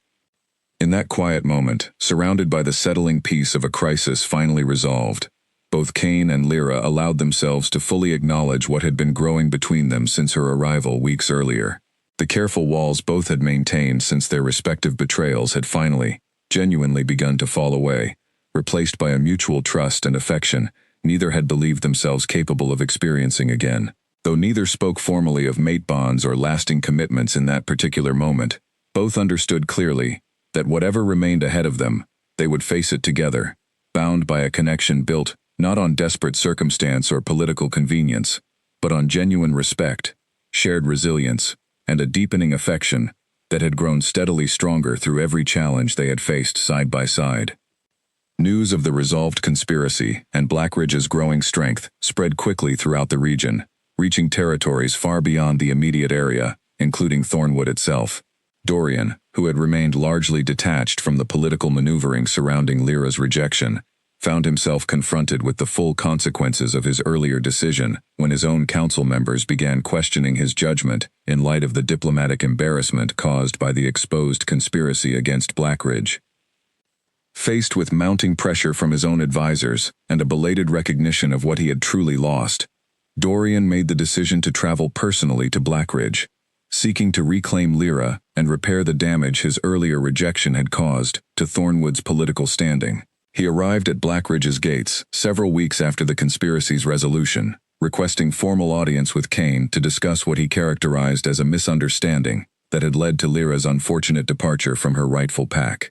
In that quiet moment, surrounded by the settling peace of a crisis finally resolved, both Kane and Lyra allowed themselves to fully acknowledge what had been growing between them since her arrival weeks earlier. The careful walls both had maintained since their respective betrayals had finally, genuinely begun to fall away, replaced by a mutual trust and affection neither had believed themselves capable of experiencing again. Though neither spoke formally of mate bonds or lasting commitments in that particular moment, both understood clearly that whatever remained ahead of them, they would face it together, bound by a connection built not on desperate circumstance or political convenience, but on genuine respect, shared resilience, and a deepening affection that had grown steadily stronger through every challenge they had faced side by side. News of the resolved conspiracy and Blackridge's growing strength spread quickly throughout the region, reaching territories far beyond the immediate area, including Thornwood itself. Dorian, who had remained largely detached from the political maneuvering surrounding Lyra's rejection, found himself confronted with the full consequences of his earlier decision when his own council members began questioning his judgment in light of the diplomatic embarrassment caused by the exposed conspiracy against Blackridge. Faced with mounting pressure from his own advisors and a belated recognition of what he had truly lost, Dorian made the decision to travel personally to Blackridge, seeking to reclaim Lyra and repair the damage his earlier rejection had caused to Thornwood's political standing. He arrived at Blackridge's gates several weeks after the conspiracy's resolution, requesting formal audience with Kane to discuss what he characterized as a misunderstanding that had led to Lyra's unfortunate departure from her rightful pack.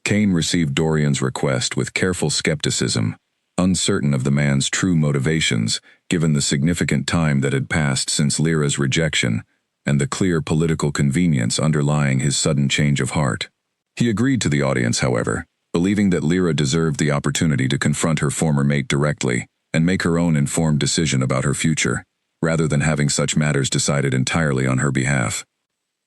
Kane received Dorian's request with careful skepticism, uncertain of the man's true motivations given the significant time that had passed since Lyra's rejection and the clear political convenience underlying his sudden change of heart. He agreed to the audience, however, believing that Lyra deserved the opportunity to confront her former mate directly and make her own informed decision about her future, rather than having such matters decided entirely on her behalf.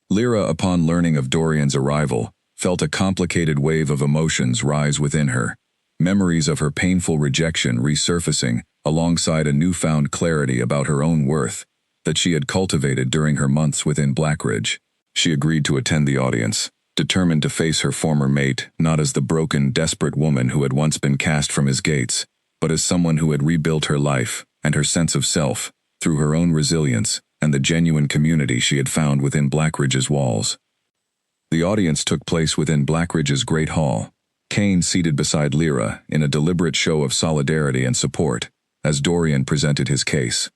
Lyra, upon learning of Dorian's arrival, felt a complicated wave of emotions rise within her, memories of her painful rejection resurfacing alongside a newfound clarity about her own worth that she had cultivated during her months within Blackridge. She agreed to attend the audience, determined to face her former mate not as the broken, desperate woman who had once been cast from his gates, but as someone who had rebuilt her life and her sense of self through her own resilience and the genuine community she had found within Blackridge's walls. The audience took place within Blackridge's Great Hall, Kane seated beside Lyra in a deliberate show of solidarity and support as Dorian presented his case.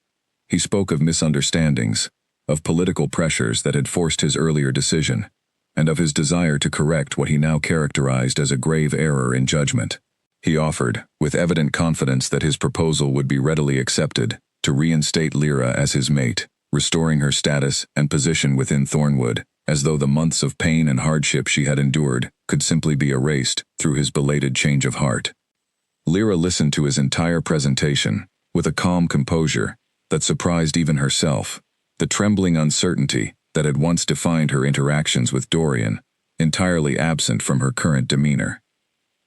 He spoke of misunderstandings, of political pressures that had forced his earlier decision, and of his desire to correct what he now characterized as a grave error in judgment. He offered, with evident confidence that his proposal would be readily accepted, to reinstate Lyra as his mate, restoring her status and position within Thornwood, as though the months of pain and hardship she had endured could simply be erased through his belated change of heart. Lyra listened to his entire presentation with a calm composure that surprised even herself, the trembling uncertainty that had once defined her interactions with Dorian, entirely absent from her current demeanor.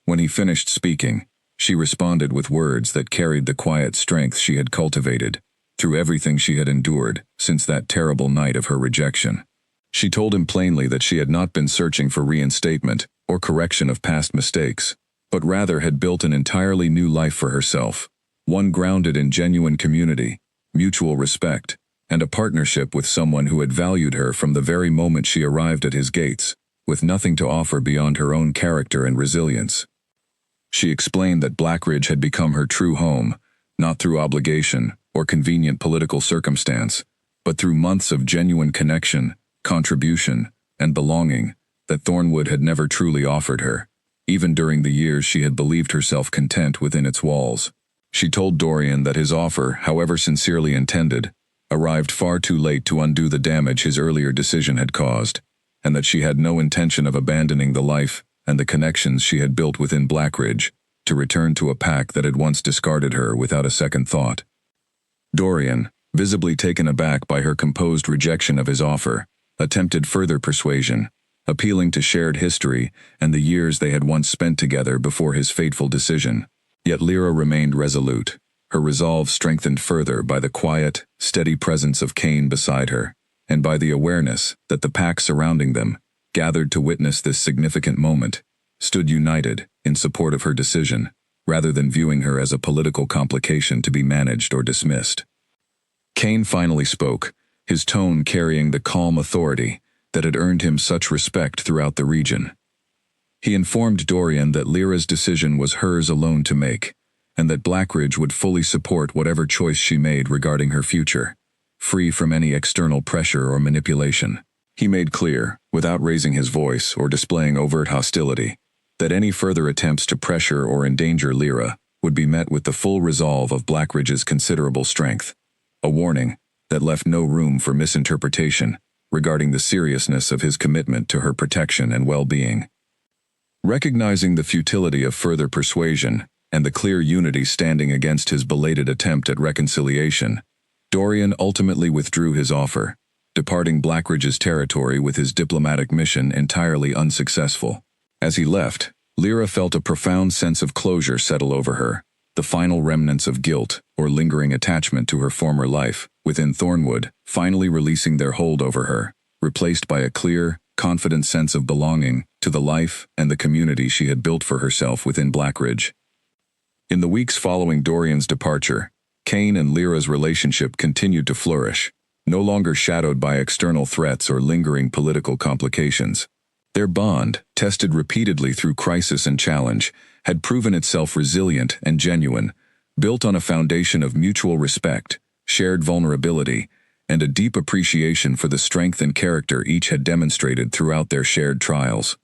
When he finished speaking, she responded with words that carried the quiet strength she had cultivated through everything she had endured since that terrible night of her rejection. She told him plainly that she had not been searching for reinstatement or correction of past mistakes, but rather had built an entirely new life for herself, one grounded in genuine community, mutual respect, and a partnership with someone who had valued her from the very moment she arrived at his gates, with nothing to offer beyond her own character and resilience. She explained that Blackridge had become her true home, not through obligation or convenient political circumstance, but through months of genuine connection, contribution, and belonging that Thornwood had never truly offered her, even during the years she had believed herself content within its walls. She told Dorian that his offer, however sincerely intended, arrived far too late to undo the damage his earlier decision had caused, and that she had no intention of abandoning the life and the connections she had built within Blackridge to return to a pack that had once discarded her without a second thought. Dorian, visibly taken aback by her composed rejection of his offer, attempted further persuasion, appealing to shared history and the years they had once spent together before his fateful decision. Yet Lyra remained resolute, her resolve strengthened further by the quiet, steady presence of Kane beside her, and by the awareness that the pack surrounding them, gathered to witness this significant moment, stood united in support of her decision, rather than viewing her as a political complication to be managed or dismissed. Kane finally spoke, his tone carrying the calm authority that had earned him such respect throughout the region. He informed Dorian that Lyra's decision was hers alone to make, and that Blackridge would fully support whatever choice she made regarding her future, free from any external pressure or manipulation. He made clear, without raising his voice or displaying overt hostility, that any further attempts to pressure or endanger Lyra would be met with the full resolve of Blackridge's considerable strength, a warning that left no room for misinterpretation regarding the seriousness of his commitment to her protection and well-being. Recognizing the futility of further persuasion and the clear unity standing against his belated attempt at reconciliation, Dorian ultimately withdrew his offer, departing Blackridge's territory with his diplomatic mission entirely unsuccessful. As he left, Lyra felt a profound sense of closure settle over her, the final remnants of guilt or lingering attachment to her former life within Thornwood finally releasing their hold over her, replaced by a clear, confident sense of belonging to the life and the community she had built for herself within Blackridge. In the weeks following Dorian's departure, Kane and Lyra's relationship continued to flourish, no longer shadowed by external threats or lingering political complications. Their bond, tested repeatedly through crisis and challenge, had proven itself resilient and genuine, built on a foundation of mutual respect, shared vulnerability, and a deep appreciation for the strength and character each had demonstrated throughout their shared trials.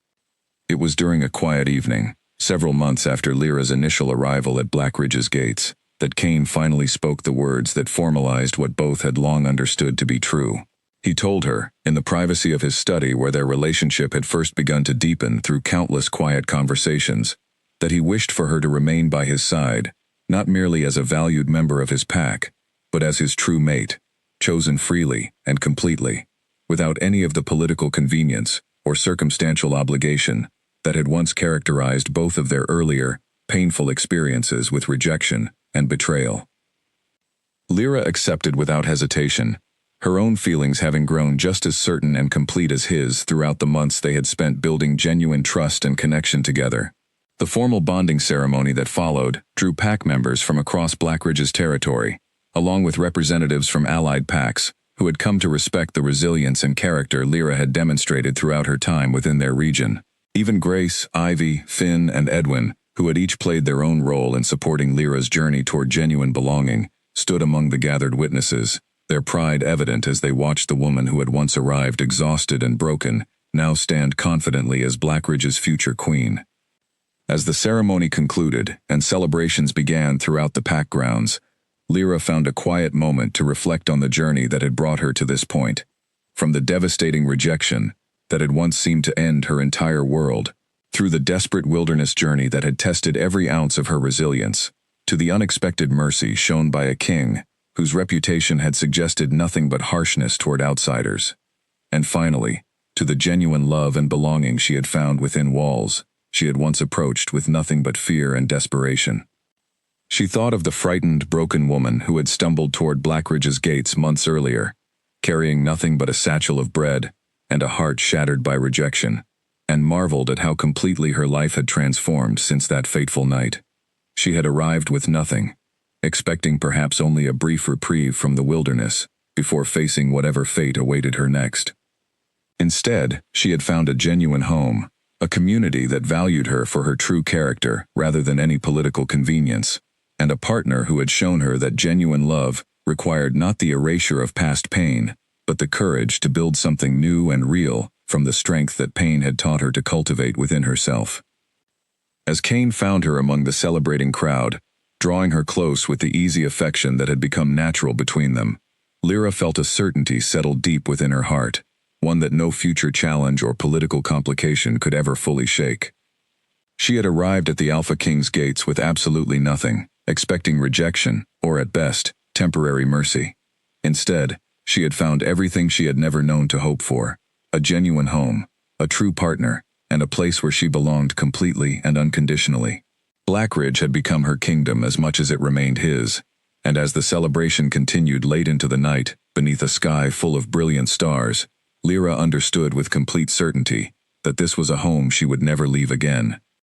It was during a quiet evening, several months after Lyra's initial arrival at Blackridge's gates, that Kane finally spoke the words that formalized what both had long understood to be true. He told her, in the privacy of his study where their relationship had first begun to deepen through countless quiet conversations, that he wished for her to remain by his side, not merely as a valued member of his pack, but as his true mate, chosen freely and completely, without any of the political convenience or circumstantial obligation that had once characterized both of their earlier, painful experiences with rejection and betrayal. Lyra accepted without hesitation, her own feelings having grown just as certain and complete as his throughout the months they had spent building genuine trust and connection together. The formal bonding ceremony that followed drew pack members from across Blackridge's territory, along with representatives from allied packs who had come to respect the resilience and character Lyra had demonstrated throughout her time within their region. Even Grace, Ivy, Finn, and Edwin, who had each played their own role in supporting Lyra's journey toward genuine belonging, stood among the gathered witnesses, their pride evident as they watched the woman who had once arrived exhausted and broken, now stand confidently as Blackridge's future queen. As the ceremony concluded and celebrations began throughout the pack grounds, Lyra found a quiet moment to reflect on the journey that had brought her to this point. From the devastating rejection that had once seemed to end her entire world, through the desperate wilderness journey that had tested every ounce of her resilience, to the unexpected mercy shown by a king whose reputation had suggested nothing but harshness toward outsiders, and finally, to the genuine love and belonging she had found within walls she had once approached with nothing but fear and desperation. She thought of the frightened, broken woman who had stumbled toward Blackridge's gates months earlier, carrying nothing but a satchel of bread and a heart shattered by rejection, and marveled at how completely her life had transformed since that fateful night. She had arrived with nothing, expecting perhaps only a brief reprieve from the wilderness before facing whatever fate awaited her next. Instead, she had found a genuine home, a community that valued her for her true character rather than any political convenience, and a partner who had shown her that genuine love required not the erasure of past pain, but the courage to build something new and real from the strength that pain had taught her to cultivate within herself. As Kane found her among the celebrating crowd, drawing her close with the easy affection that had become natural between them, Lyra felt a certainty settle deep within her heart, one that no future challenge or political complication could ever fully shake. She had arrived at the Alpha King's gates with absolutely nothing, expecting rejection, or at best, temporary mercy. Instead, she had found everything she had never known to hope for: a genuine home, a true partner, and a place where she belonged completely and unconditionally. Blackridge had become her kingdom as much as it remained his, and as the celebration continued late into the night, beneath a sky full of brilliant stars, Lyra understood with complete certainty that this was a home she would never leave again.